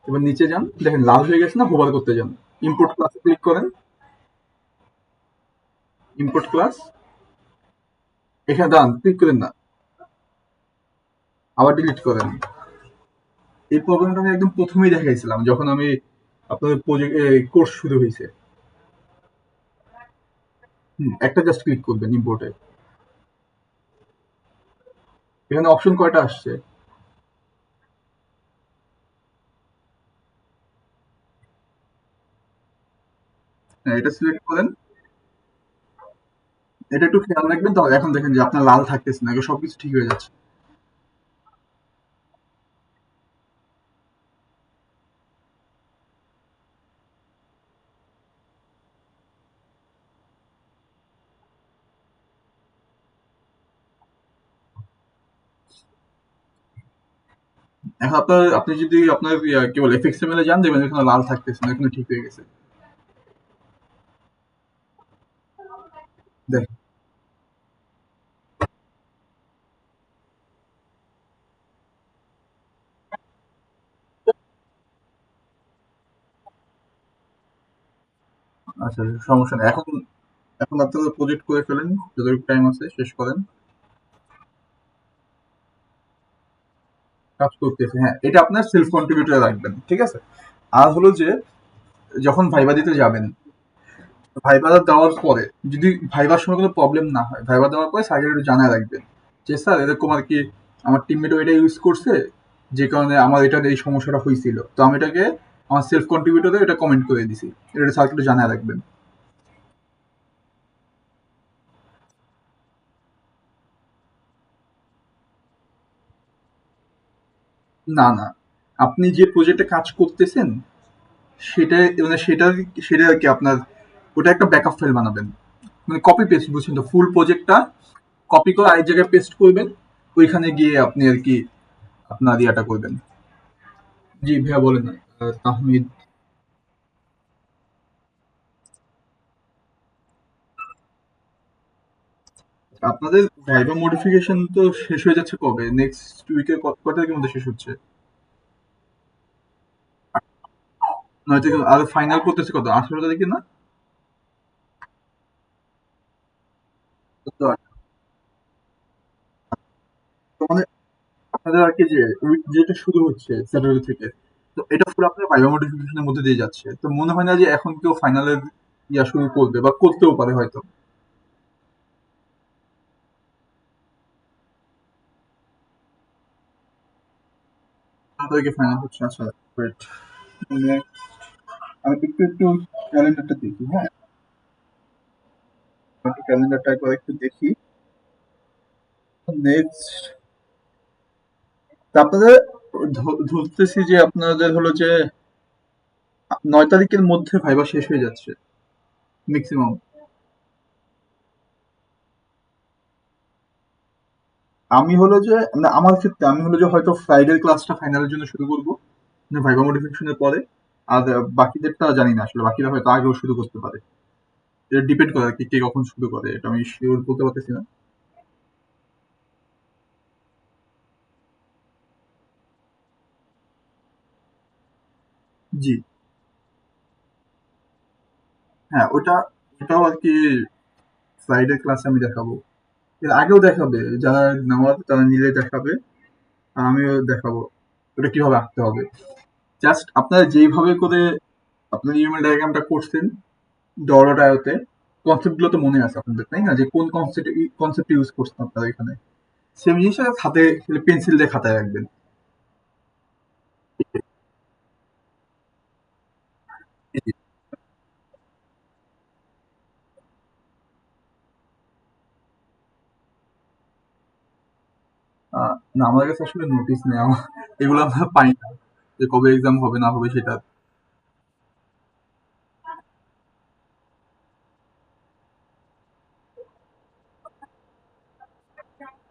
Speaker 1: এবার নিচে যান, দেখেন লাল হয়ে গেছে না, হোভার করতে যান, ইম্পোর্ট ক্লাসে ক্লিক করেন, ইম্পোর্ট ক্লাস, এখানে দাঁড়ান, ক্লিক করেন না, আবার ডিলিট করেন। এই প্রবলেমটা আমি একদম প্রথমেই দেখাইছিলাম যখন আমি আপনাদের প্রজেক্ট কোর্স শুরু হয়েছে। একটা জাস্ট ক্লিক করবেন ইম্পোর্টে। এখানে অপশন কয়টা আসছে? হ্যাঁ, এটা সিলেক্ট করেন। এটা একটু খেয়াল রাখবেন, তাহলে এখন দেখেন যে আপনার লাল থাকতেছে না, এগুলো সবকিছু ঠিক হয়ে যাচ্ছে। এখন আপনি যদি আপনার কি বলে এফএক্সএমএল এ যান, দেখবেন এখানে লাল থাকতেছে না, এখানে ঠিক হয়ে গেছে। দেখেন। আচ্ছা, সমস্যা নেই। এখন এখন আপনারা প্রজেক্ট করে ফেলেন, যতটুকু টাইম আছে শেষ করেন। কাজ করতেছে, হ্যাঁ, এটা আপনার সেলফ কন্ট্রিবিউটরে রাখবেন, ঠিক আছে। আর হলো যে যখন ভাইবা দিতে যাবেন, ভাইবা দেওয়ার পরে যদি ভাইবার সময় কোনো প্রবলেম না হয়, ভাইবা দেওয়ার পরে স্যারকে একটু জানায় রাখবেন যে স্যার এরকম আর কি আমার টিমমেটও এটা ইউজ করছে, যে কারণে আমার এটা এই সমস্যাটা হয়েছিল, তো আমি এটাকে আমার সেলফ কন্ট্রিবিউটরে এটা কমেন্ট করে দিছি, এটা স্যারকে একটু জানায় রাখবেন। না না, আপনি যে প্রজেক্টে কাজ করতেছেন সেটা, মানে সেটা আর কি আপনার ওটা একটা ব্যাকআপ ফাইল বানাবেন, মানে কপি পেস্ট, বুঝছেন তো, ফুল প্রজেক্টটা কপি করে আরেক জায়গায় পেস্ট করবেন, ওইখানে গিয়ে আপনি আর কি আপনার ইয়াটা করবেন। জি ভাইয়া, বলেন। তাহমিদ। আপনাদের ভাইবা মডিফিকেশন তো শেষ হয়ে যাচ্ছে কবে? নেক্সট উইকের কত তারিখের মধ্যে শেষ হচ্ছে? নয় থেকে, আর ফাইনাল করতেছে কত, 18 তারিখে না? তো তো মানে আপনাদের আর কি যে উইক যেটা শুরু হচ্ছে স্যাটারডে থেকে, তো এটা পুরো আপনার ভাইবা মডিফিকেশনের মধ্যে দিয়ে যাচ্ছে, তো মনে হয় না যে এখন কেউ ফাইনালের ইয়া শুরু করবে, বা করতেও পারে হয়তো। তাদেরকে ফাইনাল হচ্ছে, আচ্ছা। গ্রেট। মানে আমি একটু একটু ক্যালেন্ডারটা দেখি, হ্যাঁ, একটু ক্যালেন্ডারটা একবার একটু দেখি। নেক্সট, আপনাদের ধরতেছি যে আপনাদের হলো যে 9 তারিখের মধ্যে ভাইবা শেষ হয়ে যাচ্ছে ম্যাক্সিমাম। আমি হলো যে, না, আমার ক্ষেত্রে আমি হলো যে হয়তো ফ্রাইডে ক্লাসটা ফাইনালের জন্য শুরু করবো, মানে ভাইবা মডিফিকেশনের পরে। আর বাকিদেরটা জানি না, আসলে বাকিরা হয়তো আগেও শুরু করতে পারে। এটা ডিপেন্ড করে আর কি কে কখন শুরু করে, এটা আমি শিওর বলতে পারতেছি না। জি, হ্যাঁ, ওটাও আর কি ফ্রাইডে ক্লাসে আমি দেখাবো। এর আগেও দেখাবে, যারা নেওয়ার তারা নিলে দেখাবে, আর আমিও দেখাবো ওটা কিভাবে আঁকতে হবে। জাস্ট আপনারা যেইভাবে করে আপনার ইমেল ডায়াগ্রামটা করছেন ডট আয়োতে, কনসেপ্ট গুলো তো মনে আছে আপনাদের, তাই না, যে কোন কনসেপ্ট ইউজ করছেন আপনারা এখানে, সেম জিনিসটা হাতে পেন্সিল দিয়ে খাতায় রাখবেন। না, আমাদের কাছে আসলে নোটিস নেই, এগুলো আমরা পাই না, যে কবে এক্সাম হবে না হবে সেটা।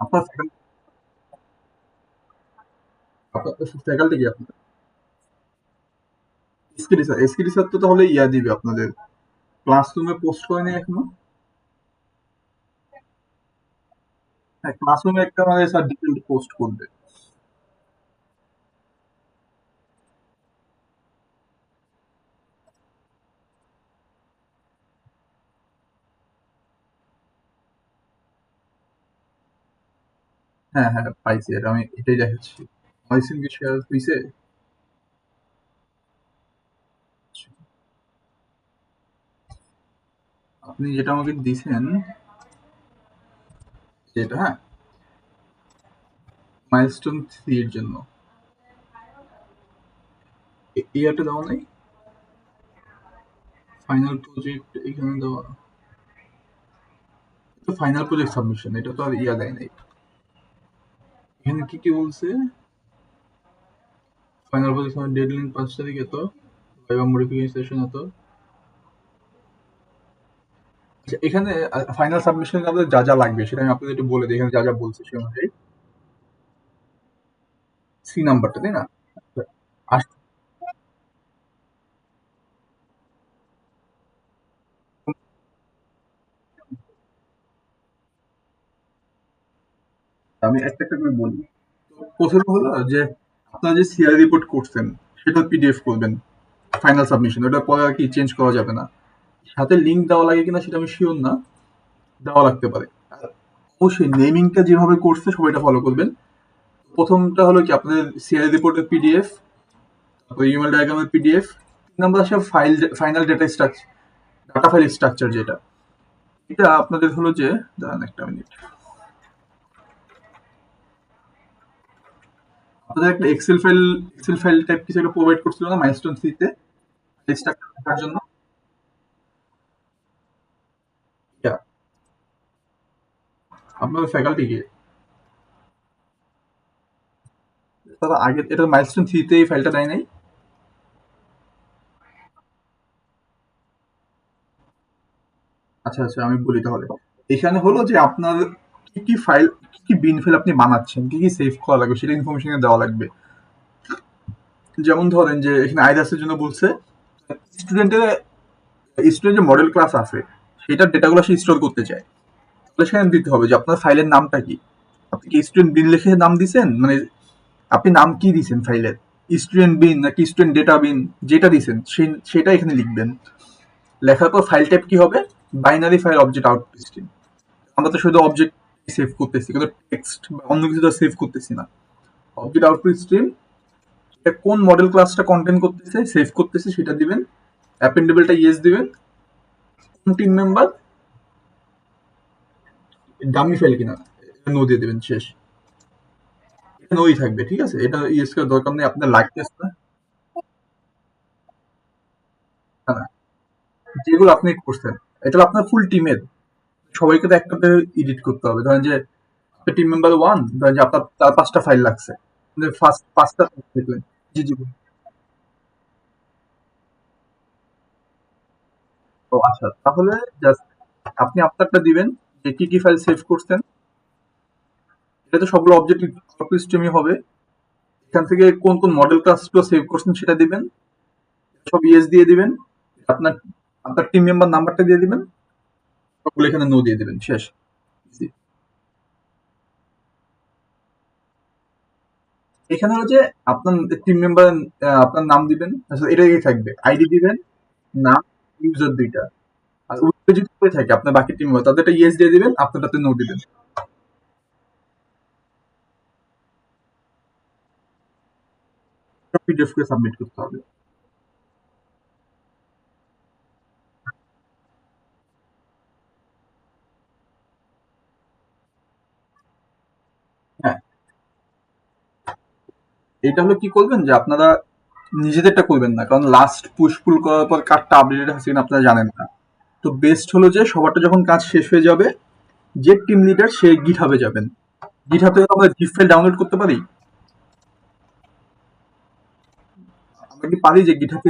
Speaker 1: আপনার ফ্যাকাল্টি কি আপনার? এসকেডি স্যার তো তাহলে ইয়া দিবে আপনাদের, ক্লাসরুমে পোস্ট করেনি এখনো? হ্যাঁ, ক্লাসরুমে একটা আমাদের স্যার ডিটেল পোস্ট করবে। হ্যাঁ হ্যাঁ, পাইছি, এটা আমি এটাই দেখাচ্ছি। মরিসিন কি শেয়ার হয়েছে? আপনি যেটা আমাকে দিছেন, যেটা হ্যাঁ, মাইলস্টোন 3 এর জন্য ইয়ারটা দেওয়া নাই, ফাইনাল প্রজেক্ট এখানে দেওয়া, তো ফাইনাল প্রজেক্ট সাবমিশন, এটা তো আর ইয়া দেয় নাই। এখানে কি কি বলছে? ফাইনাল প্রজেক্ট ডেডলাইন 5 তারিখ এত, ভাইবা মডিফিকেশন সেশন এত। আচ্ছা, এখানে ফাইনাল সাবমিশন আপনাদের যা যা লাগবে সেটা আমি আপনাদের একটু বলে দিই, এখানে যা যা বলছে সে অনুযায়ী। সি নাম্বারটা তাই না? আচ্ছা, আমি একটা একটা করে বলি। প্রথমে হলো যে আপনারা যে সিআই রিপোর্ট করছেন সেটা পিডিএফ করবেন, ফাইনাল সাবমিশন, ওটা পরে আর কি চেঞ্জ করা যাবে না। সাথে লিঙ্ক দেওয়া লাগে কিনা সেটা আমি শিওর না, দেওয়া লাগতে পারে। আর অবশ্যই নেমিংটা যেভাবে করছে সবাই এটা ফলো করবেন। প্রথমটা হলো কি আপনাদের সিআই রিপোর্টের পিডিএফ, তারপর ইউএমএল ডায়াগ্রামের পিডিএফ, 3 নাম্বার আসে final data structure, data file structure যেটা, এটা আপনাদের হলো যে, দাঁড়ান একটা মিনিট, আপনাদের একটা এক্সেল ফাইল টাইপ কিছু একটা প্রোভাইড করছিল না মাইলস্টোন 3 তে স্ট্রাকচার দেখার জন্য? এটা আপনাদের ফ্যাকাল্টি কি, তারা আগে এটা মাইলস্টোন 3 তে এই ফাইলটা দেয় নাই? আচ্ছা আচ্ছা, আমি বলি তাহলে। এখানে হলো যে আপনার কি কি ফাইল, কি কি বিন ফাইল আপনি বানাচ্ছেন, কি কি সেভ করা লাগবে সেটা ইনফরমেশন দেওয়া লাগবে। যেমন ধরেন যে এখানে আইদাসের জন্য বলছে স্টুডেন্টের, স্টুডেন্ট যে মডেল ক্লাস আছে সেটার ডেটাগুলো সে স্টোর করতে চায়, তাহলে সেখানে দিতে হবে যে আপনার ফাইলের নামটা কি। আপনি কি স্টুডেন্ট বিন লিখে নাম দিছেন, মানে আপনি নাম কি দিছেন ফাইলের, স্টুডেন্ট বিন নাকি স্টুডেন্ট ডেটা বিন, যেটা দিছেন সেটা এখানে লিখবেন। লেখার পর ফাইল টাইপ কি হবে, binary file object output stream. আমরা তো শুধু অবজেক্ট সেভ করতেছি, কিন্তু টেক্সট বা অন্য কিছু তো সেভ করতেছি না। অবজেক্ট আউটপুট স্ট্রিম, এটা কোন মডেল ক্লাসটা কন্টেন্ট করতেছে সেভ করতেছে সেটা দিবেন, অ্যাপেন্ডেবলটা ইয়েস দিবেন, কোন টিম মেম্বার, ডামি ফাইল কিনা নো দিয়ে দিবেন, শেষ। এটা নোই থাকবে, ঠিক আছে, এটা ইয়েস করার দরকার নেই, আপনার লাগতেছে না। না, না, যেগুলো আপনি করছেন এটা হলো আপনার ফুল টিমের, সবাইকে তো একটা এডিট করতে হবে। ধরেন যে টিম মেম্বার ওয়ান, ধরেন যে আপনার তার 5টা ফাইল লাগছে, ফার্স্ট 5টা দেখলেন। জি জি বলুন। ও আচ্ছা, তাহলে জাস্ট আপনি আপনারটা দিবেন, যে কি কি ফাইল সেভ করছেন, এটা তো সবগুলো অবজেক্ট স্ট্রিমই হবে। এখান থেকে কোন কোন মডেল ক্লাসগুলো সেভ করছেন সেটা দিবেন, সব ইয়েস দিয়ে দিবেন, আপনার আপনার টিম মেম্বার নাম্বারটা দিয়ে দিবেন, সবগুলো এখানে নো দিয়ে দিবেন, শেষ। Easy। এখানে হলো যে আপনার টিম মেম্বার, আপনার নাম দিবেন, আসলে এটাই থাকবে, আইডি দিবেন, নাম, ইউজার দুইটা। আর উপরে যদি হয়ে থাকে আপনার বাকি টিম মেম্বার তাদেরটা ইয়েস দিয়ে দিবেন, আপনারটাতে নো দিবেন। পিডিএফ করে সাবমিট করতে হবে। হ্যাঁ, এটা হলো কি করবেন যে আপনারা নিজেদেরটা করবেন না, কারণ লাস্ট পুশ পুল করার পর কার্ডটা আপডেটেড আছে কিনা আপনারা জানেন না। তো বেস্ট হলো যে সবারটা যখন কাজ শেষ হয়ে যাবে, যে টিম লিডার সে গিটহাবে যাবেন। গিটহাব থেকে আমরা জিপ ফাইল ডাউনলোড করতে পারি, আমরা কি পারি যে গিটহাবে,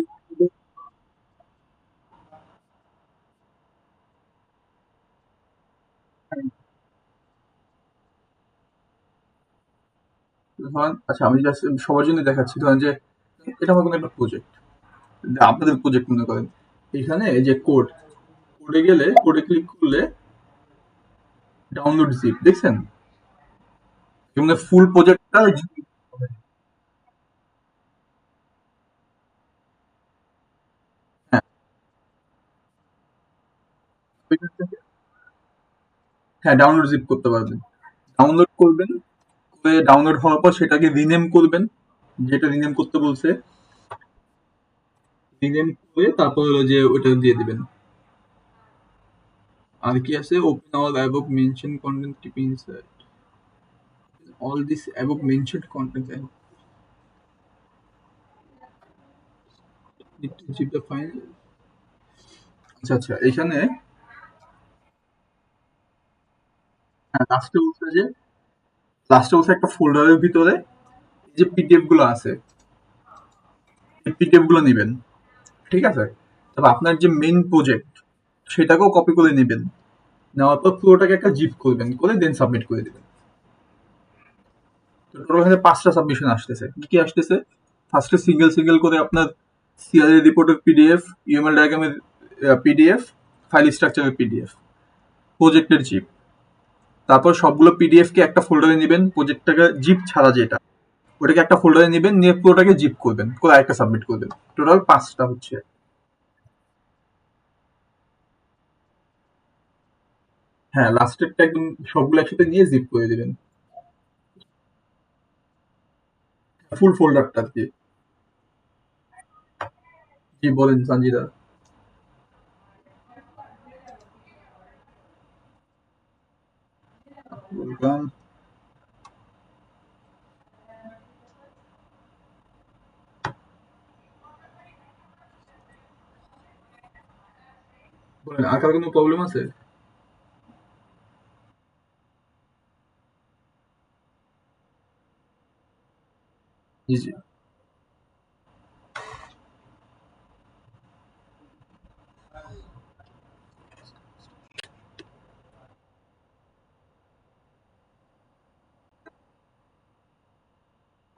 Speaker 1: ধরেন আচ্ছা আমি জাস্ট সবার জন্য দেখাচ্ছি, ধরেন যে এটা আমার কোনো একটা প্রজেক্ট, আপনাদের প্রজেক্ট মনে করেন, এখানে এই যে কোডে গেলে, কোডে ক্লিক করলে ডাউনলোড জিপ দেখছেন, মানে ফুল প্রজেক্টটা। হ্যাঁ, হ্যাঁ, ডাউনলোড জিপ করতে পারবেন। ডাউনলোড করবেন, করে ডাউনলোড হওয়ার পর সেটাকে রিনেম করবেন, যেটা রিনেম করতে বলছে, রিনেম করে তারপর হলো যে ওটা দিয়ে দিবেন। আর কি আছে? Open all above mention content keep inside all this above mention content and need to zip the final. আচ্ছা আচ্ছা, এখানে লাস্টে বলছে একটা ফোল্ডারের ভিতরে এই যে পিডিএফ গুলো আছে, এই পিডিএফ গুলো নেবেন, ঠিক আছে? তবে আপনার যে মেইন প্রজেক্ট সেটাকেও কপি করে নেবেন, নেওয়ার পর পুরোটাকে একটা জিপ করবেন, করে দেন সাবমিট করে দিবেন। তো টোটাল এখানে 5টা সাবমিশন আসতেছে। কি কি আসতেছে? ফার্স্টে সিঙ্গেল সিঙ্গেল করে আপনার সিআরএ রিপোর্টের পিডিএফ, ইউএমএল ডায়াগ্রামের পিডিএফ, ফাইল স্ট্রাকচারের পিডিএফ, প্রজেক্টের জিপ। তারপর সবগুলো পিডিএফ কে একটা ফোল্ডারে নেবেন, প্রজেক্টটাকে জিপ ছাড়া যেটা, ওটাকে একটা ফোল্ডারে নেবেন, নিয়ে পুরোটাকে জিপ করবেন, করে আরেকটা সাবমিট করবেন। টোটাল 5টা হচ্ছে। হ্যাঁ, লাস্টেরটা একদম সবগুলো একসাথে নিয়ে জিপ করে দিবেন, ফুল ফোল্ডারটা আর কি। জি বলেন সঞ্জিদা। বললাম, বলেন আর কার কোনো প্রবলেম আছে? জি জি।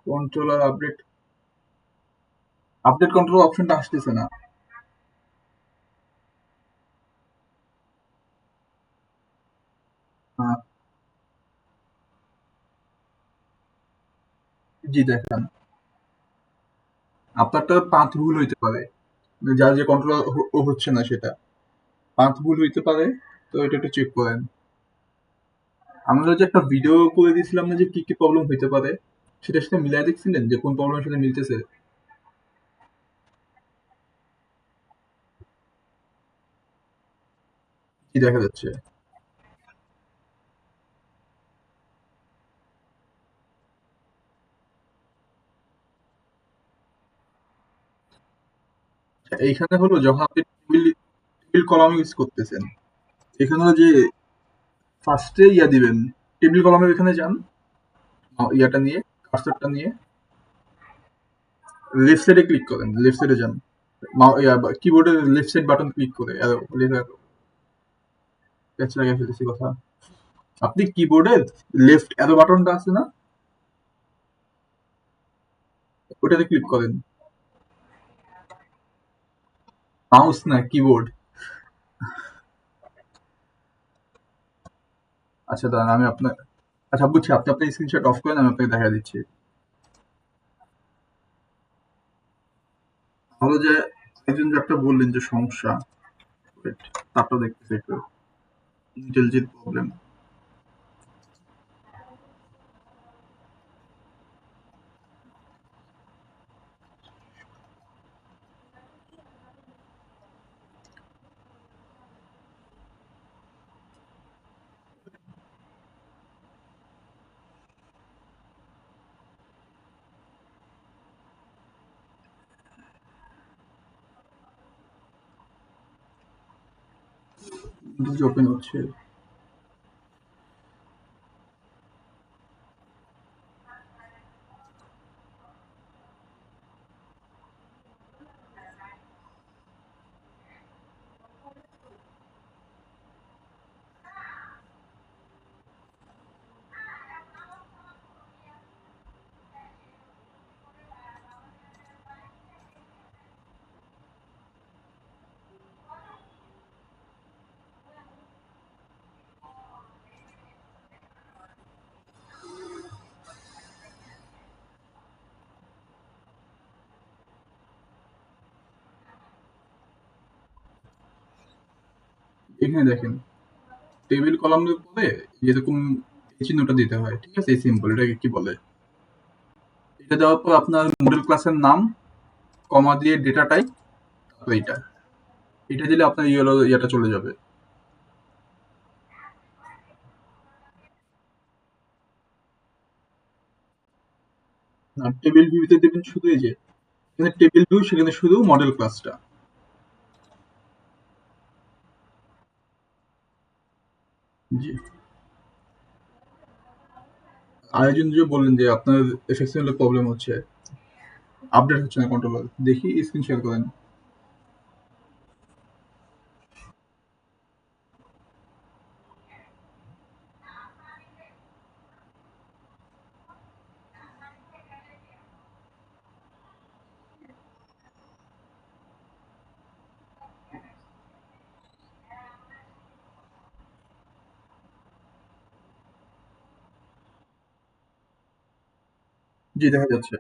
Speaker 1: কন্ট্রোলার আপডেট, আপডেট কন্ট্রোল অপশনটা আসতেছে না। হ্যাঁ, জি দেখান। আপনারটা পাথ ভুল হইতে পারে, যার যে কন্ট্রোল হচ্ছে না সেটা পাথ ভুল হইতে পারে। তো এটা একটু চেক করেন। আমরা যে একটা ভিডিও করে দিয়েছিলাম না, যে কি কি প্রবলেম হইতে পারে, সেটার সাথে মিলাই দেখছিলেন যে কোন প্রবলেমের সাথে মিলতেছে? কি দেখা যাচ্ছে? এইখানে হলো যখন আপনি টেবিল টেবিল কলাম ইউজ করতেছেন, এখানে হলো যে ফার্স্টে ইয়া দিবেন, টেবিল কলামের এখানে যান, ইয়াটা নিয়ে, কার্সরটা নিয়ে লেফট সাইডে ক্লিক করেন, লেফট সাইডে যান, কিবোর্ডের লেফট সাইড বাটন ক্লিক করে পেঁচ লাগিয়ে ফেলেছি কথা। আপনি কিবোর্ডের লেফট অ্যারো বাটনটা আছে না, ওটাতে ক্লিক করেন। মাউস না, কিবোর্ড। আচ্ছা দাঁড়ান, আমি আপনার, আচ্ছা বুঝছি, আপনি আপনার স্ক্রিনশট অফ করেন, আমি আপনাকে দেখা দিচ্ছি। তাহলে যে একজন যে একটা বললেন যে সমস্যা, wait, তারটা দেখতেছি একটু, ইন্টেলিজেন্ট প্রবলেম। ওপেন হচ্ছে। এখানে দেখেন, টেবিল কলামের উপরে যেরকম এই চিহ্নটা দিতে হয়, ঠিক আছে? এই সিম্বল, এটাকে কি বলে? এটা দেওয়ার পর আপনার মডেল ক্লাসের নাম, কমা দিয়ে ডেটা টাইপ, তারপর এটা, এটা দিলে আপনার ইয়েটা চলে যাবে। না, টেবিল ভিউতে দেবেন শুধু এই যে এখানে টেবিল ভিউ, সেখানে শুধু মডেল ক্লাসটা। জি। আরেকজন যে বললেন যে আপনার এফএক্সএমএল এর প্রবলেম হচ্ছে, আপডেট হচ্ছে না কন্ট্রোলার। দেখি স্ক্রিন শেয়ার করেন। জি, দেখা যাচ্ছে।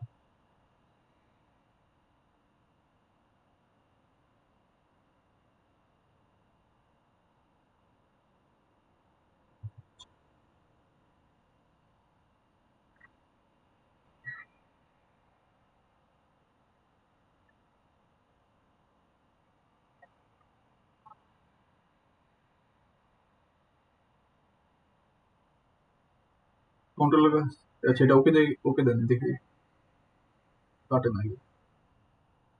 Speaker 1: কন্ট্রোলার, আচ্ছা এটা ওকে ওকে দেন দেখি কাটে নাকি।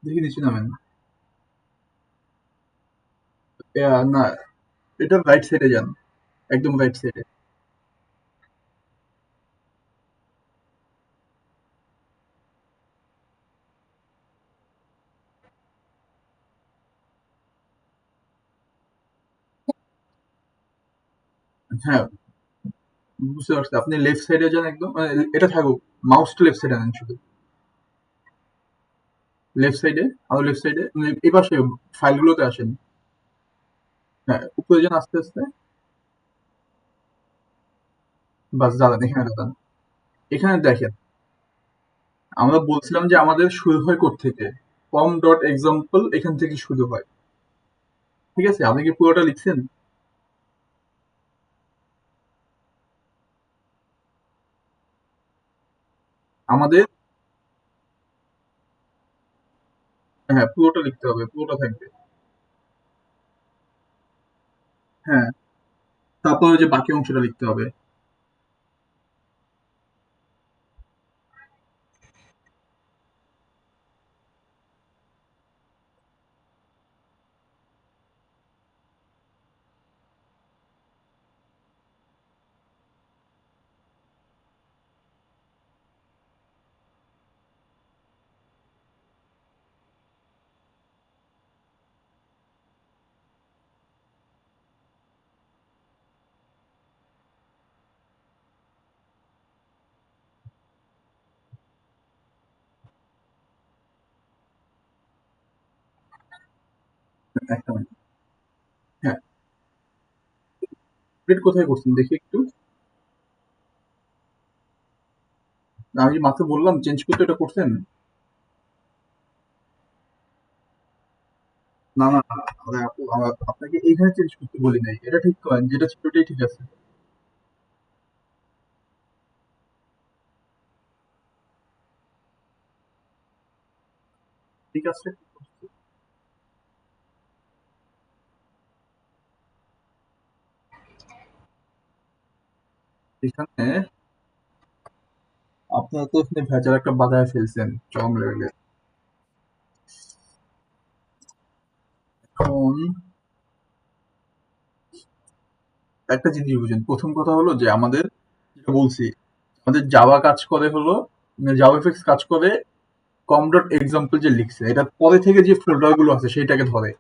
Speaker 1: দেখি নিচে নামেন। না, এটা রাইট সাইডে যান, একদম রাইট সাইডে। হ্যাঁ, বুঝতে পারছি। আপনি লেফট সাইডে যান একদম, এটা থাকুক, মাউসটা লেফট সাইডে আনেন শুধু। লেফট সাইডে, আরো লেফট সাইডে, এই পাশে ফাইলগুলোতে আসেন। হ্যাঁ, উপরে যান আস্তে আস্তে। বাস দাঁড়ান, এখানে দাঁড়ান। এখানে দেখেন, আমরা বলছিলাম যে আমাদের শুরু হয় কোত্থেকে, কম ডট এক্সাম্পল এখান থেকে শুরু হয়। ঠিক আছে, আপনি কি পুরোটা লিখছেন? আমাদের, হ্যাঁ পুরোটা লিখতে হবে, পুরোটা থাকবে। হ্যাঁ, তারপর ওই যে বাকি অংশটা লিখতে হবে। একটা মিনিট। হ্যাঁ, আপডেট কোথায় করছেন দেখি একটু। আমি যে মাত্র বললাম চেঞ্জ করতে, এটা করছেন? না না, আরে আপু, আপনাকে এইখানে চেঞ্জ করতে বলি নাই, এটা ঠিক করেন, যেটা ছিল ওটাই ঠিক আছে। ঠিক আছে, এখানে আপনারা তো এখানে ভেজাল একটা বাধায় ফেলছেন চরম লেভেলে। এখন একটা জিনিস বুঝেন, প্রথম কথা হলো যে আমাদের, যেটা বলছি, আমাদের জাভা কাজ করে হলো, জাভা এফএক্স কাজ করে কম ডট এক্সাম্পল যে লিখছে, এটা পরে থেকে যে ফোল্ডার গুলো আছে সেইটাকে ধরে।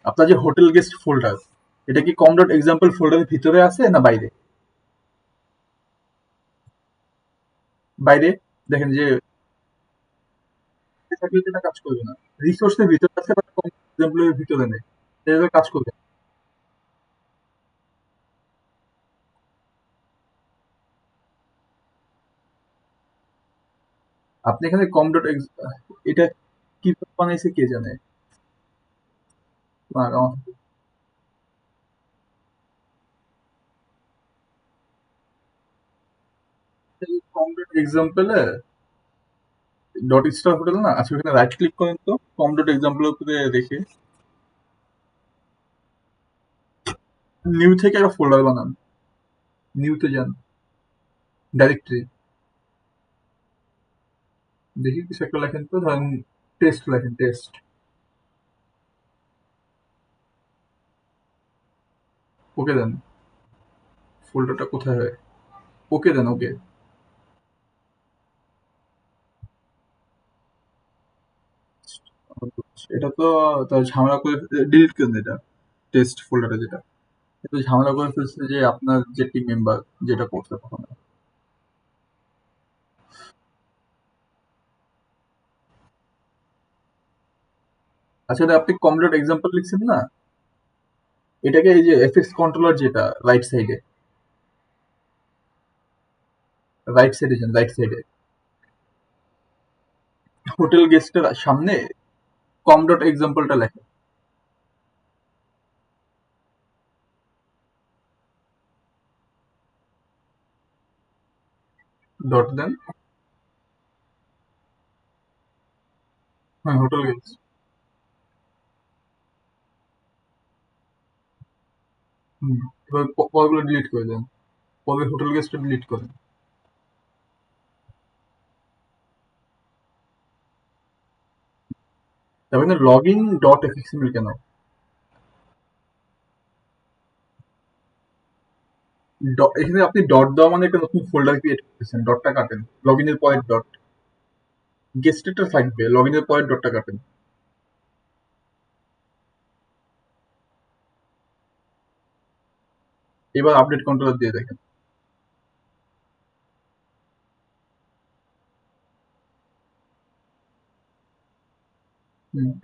Speaker 1: আপনার যে হোটেল গেস্ট ফোল্ডার, এটা কি কম ডট এক্সাম্পল ফোল্ডারের ভিতরে আছে না বাইরে? বাইরে। দেখেন যে থাকলে যেটা কাজ করবে না। রিসোর্সের ভিতরে আছে বাট কম এক্সাম্পলের ভিতরে নেই, এটা কাজ করবে না। আপনি এখানে কম ডট এটা কিভাবে বানাইছে কে জানে। আর কম ডট এক্সাম্পলে ডট স্টার হোটেল না, আচ্ছা ওখানে রাইট ক্লিক করেন তো, কম ডট এক্সাম্পলের উপরে রেখে নিউ থেকে একটা ফোল্ডার বানান। নিউতে যান, ডাইরেক্টরি। দেখি কিছু একটা লেখেন তো, ধরেন টেস্ট লেখেন, টেস্ট। ওকে দেন। ফোল্ডারটা কোথায় হয়? ওকে দেন, ওকে। এটা তো তার ঝামেলা করে ডিলিট করে দেন এটা, টেস্ট ফোল্ডারে যেটা। এটা ঝামেলা করে ফেলছে যে আপনার যে টিম মেম্বার যেটা করছে প্রথমে। আচ্ছা, এটা আপনি কম ডট এক্সাম্পল লিখছেন না, এটাকে এই যে এফএক্স কন্ট্রোলার যেটা রাইট সাইডে যান, রাইট সাইডে হোটেল গেস্টের সামনে কম ডট এক্সাম্পলটা লেখেন। ডট দেন। হ্যাঁ, হোটেল গেস্ট। হুম। এবার পরগুলো ডিলিট করে দেন, পরে হোটেল গেস্টটা ডিলিট করেন। তারপরে লগ ইন ডট এফএক্সএমএল কেন? এখানে আপনি ডট দেওয়া মানে একটা নতুন ফোল্ডার ক্রিয়েট করতেছেন, ডটটা কাটেন। লগ ইনের পরের ডট, গেস্টেরটা থাকবে, লগ ইনের পরের ডটটা কাটেন। এবার আপডেট কন্ট্রোলার দিয়ে দেখেন।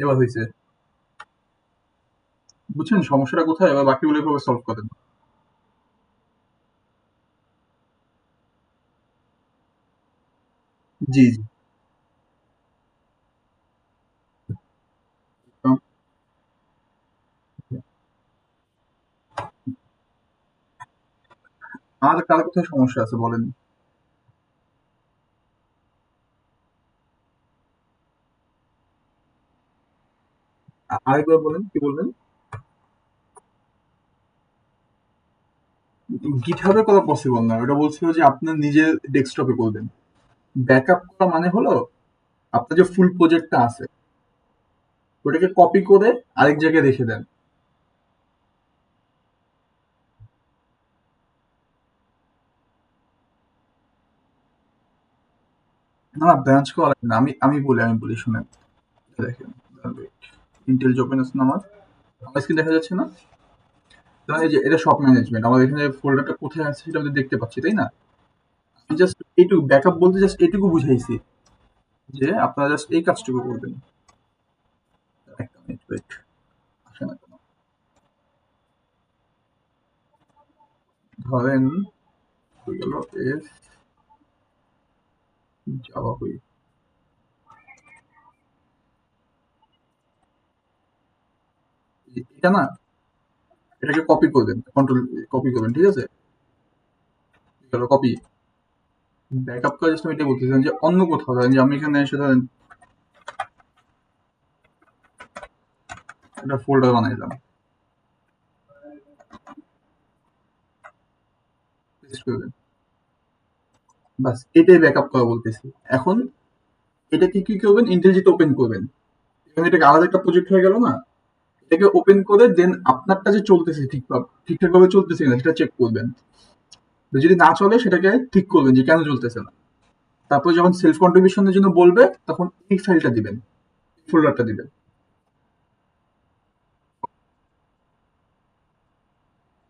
Speaker 1: এবার হয়েছে। বুঝছেন সমস্যাটা কোথায়? এবার বাকিগুলো এভাবে সলভ করেন। জি, জি। তো আর কার কোথায় সমস্যা আছে বলেন? আরেকবার বলেন, কি বললেন? গিটহাবে করা পসিবল না, ওটা বলছিল যে আপনার নিজের ডেস্কটপে করবেন। ব্যাকআপ করা মানে হলো আপনার যে ফুল প্রজেক্টটা আছে ওটাকে কপি করে আরেক জায়গায় রেখে দেন। না, না, ব্রাঞ্চ করা লাগবে না। আমি বলি শুনেন। দেখেন, ইন্টেল যে ওপেন আছে না আমার স্ক্রিন দেখা যাচ্ছে না? তাহলে এই যে এটা সব ম্যানেজমেন্ট, আমাদের এখানে ফোল্ডারটা কোথায় আছে সেটা আমরা দেখতে পাচ্ছি, তাই না? আমি জাস্ট এইটুকু ব্যাকআপ বলতে জাস্ট এটুকু বুঝাইছি যে আপনারা জাস্ট এই কাজটুকু করবেন। একটা মিনিট ওয়েট, আসে না কেন? ধরেন হয়ে গেল এফ যাওয়া হই, এটা না, এটাকে কপি করবেন, কন্ট্রোল কপি করবেন, ঠিক আছে? কপি। ব্যাকআপ করা জাস্ট আমি এটা বলতেছিলাম যে অন্য কোথাও ধরেন যে আমি এখানে এসে ধরেন একটা ফোল্ডার বানাইলাম, পেস্ট করবেন। বাস এটাই ব্যাকআপ করা বলতেছি। এখন এটাকে কি করবেন, ইন্টেলিজেন্ট ওপেন করবেন। এখানে এটাকে আলাদা একটা প্রজেক্ট হয়ে গেল না? এটাকে ওপেন করে দেন আপনারটা যে চলতেছে ঠিকঠাক ভাবে চলতেছে কিনা সেটা চেক করবেন। তো যদি না চলে সেটাকে ঠিক করবেন যে কেন চলতেছে না। তারপর যখন সেলফ কন্ট্রিবিউশনের জন্য বলবে তখন এই ফাইলটা দিবেন, ফোল্ডারটা দিবেন।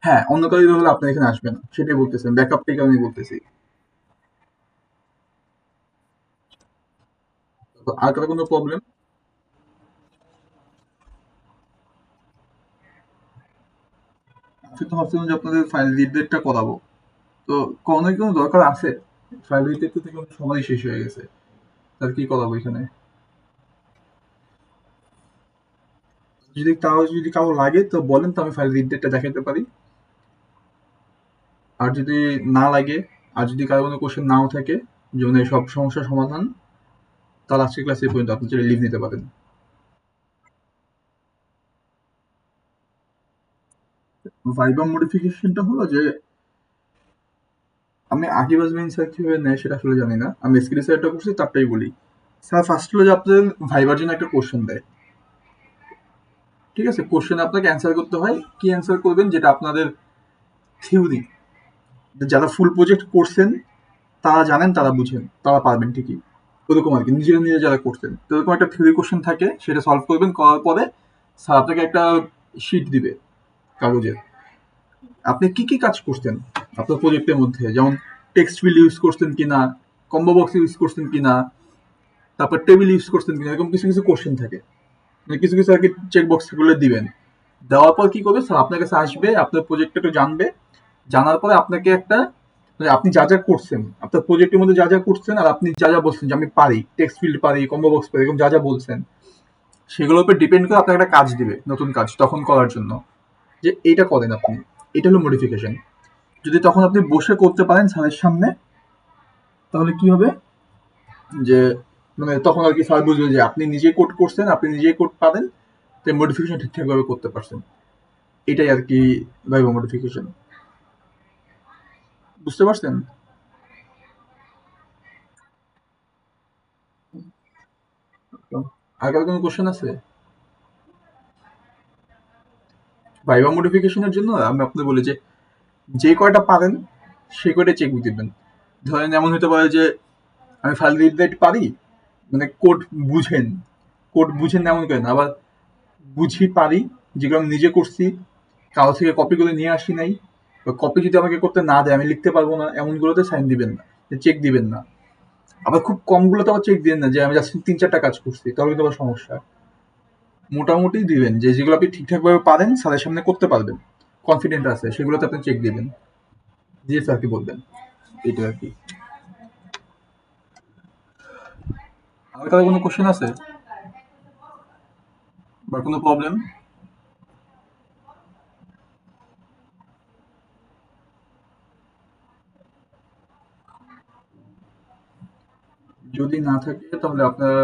Speaker 1: হ্যাঁ, অন্য কারো হলে আপনার এখানে আসবে না, সেটাই বলতেছেন, ব্যাকআপ থেকে আমি বলতেছি। তো আর কারো কোনো প্রবলেম? আমি তো ভাবছিলাম যে আপনাদের ফাইল রিডেটটা করাবো। তো করানোর কোনো দরকার আছে? ফাইল রিডেট তো দেখলাম সময় শেষ হয়ে গেছে, তার কি করাবো এখানে? যদি কারো লাগে তো বলেন, তো আমি ফাইল রিডেটটা দেখাতে পারি। আর যদি না লাগে, আর যদি কারো কোনো কোশ্চেন নাও থাকে, যেমন এই সব সমস্যার সমাধান, তাহলে আজকের ক্লাসে এই পর্যন্ত, আপনি চাইলে লিভ নিতে পারেন। ভাইবা মডিফিকেশনটা হলো যে আমি আকিবাস মেইন স্যার কিভাবে নেয় সেটা আসলে জানি না, আমি এসকিউএল স্যারটা করছি তারটাই বলি। স্যার ফার্স্ট হলো যে আপনাদের ভাইবার জন্য একটা কোশ্চেন দেয়। ঠিক আছে? কোশ্চেনে আপনাকে অ্যান্সার করতে হয়। কি অ্যান্সার করবেন? যেটা আপনাদের থিওরি, যারা ফুল প্রজেক্ট করছেন তারা জানেন, তারা বুঝেন, তারা পারবেন ঠিকই। ওরকম আরকি। নিজেরা নিজে যারা করছেন। তো ওরকম একটা থিওরি কোশ্চেন থাকে, সেটা সলভ করবেন। করার পরে স্যার আপনাকে একটা শিট দিবে কাগজের। আপনি কি, কি কাজ করছেন আপনার প্রজেক্টের মধ্যে? যেমন টেক্সট ফিল্ড ইউজ করছেন কিনা, কম্বো বক্স ইউজ করছেন কিনা, তারপর টেবিল ইউজ করছেন কিনা, এরকম কিছু, কিছু কোশ্চেন থাকে। মানে কিছু, কিছু আরকি চেক বক্স গুলো দিবেন। দেওয়ার পর কি করবে? স্যার আপনার কাছে আসবে, আপনার প্রজেক্টটা একটু জানবে। জানার পরে আপনাকে একটা, মানে আপনি যা, যা করছেন, আপনার প্রজেক্টের মধ্যে যা, যা করছেন আর আপনি যা, যা বলছেন যে আমি পারি, টেক্সট ফিল্ড পারি, কম্বো বক্স পারি, এরকম যা, যা বলছেন, সেগুলোর উপর ডিপেন্ড করে আপনাকে একটা কাজ দিবে, নতুন কাজ তখন করার জন্য। যে এইটা করেন আপনি। এটা হলো মডিফিকেশন। যদি তখন আপনি বসে করতে পারেন স্যারের সামনে, তাহলে কি হবে? যে মানে তখন আর কি স্যার বুঝবে যে আপনি নিজে কোড করছেন, আপনি নিজেই কোড পারেন, তাই মডিফিকেশন ঠিকঠাক ভাবে করতে পারছেন। এটাই আর কি ভাইবা মডিফিকেশন। বুঝতে পারছেন? তো আর কারো কোনো কোশ্চেন আছে? ভাইবা মডিফিকেশনের জন্য আমি আপনাকে বলি যে যে কয়টা পারেন সেই কয়টা চেক দিবেন। ধরেন এমন হতে পারে যে আমি ফাইল রিড রাইট পারি, মানে কোড বুঝেন, কোড বুঝেন না এমন করেন। আবার বুঝি পারি, যেগুলো আমি নিজে করছি, কারো থেকে কপি করে নিয়ে আসি নাই, বা কপি যদি আমাকে করতে না দেয় আমি লিখতে পারবো না, এমনগুলোতে সাইন দিবেন না, চেক দিবেন না। আবার খুব কমগুলোতে আবার চেক দিবেন না যে আমি জাস্ট ৩-৪টা কাজ করছি, তাহলে কিন্তু আবার সমস্যা। মোটামুটি দিবেন যে যেগুলো আপনি ঠিকঠাক ভাবে পারেন, স্যারের সামনে করতে পারবেন, কনফিডেন্ট আছে, সেগুলোতে আপনি চেক দিবেন, দিয়ে স্যারকে বলবেন। এটা আর কি। আর কারো কোনো কোশ্চেন আছে বা কোনো প্রবলেম? যদি না থাকে তাহলে আপনারা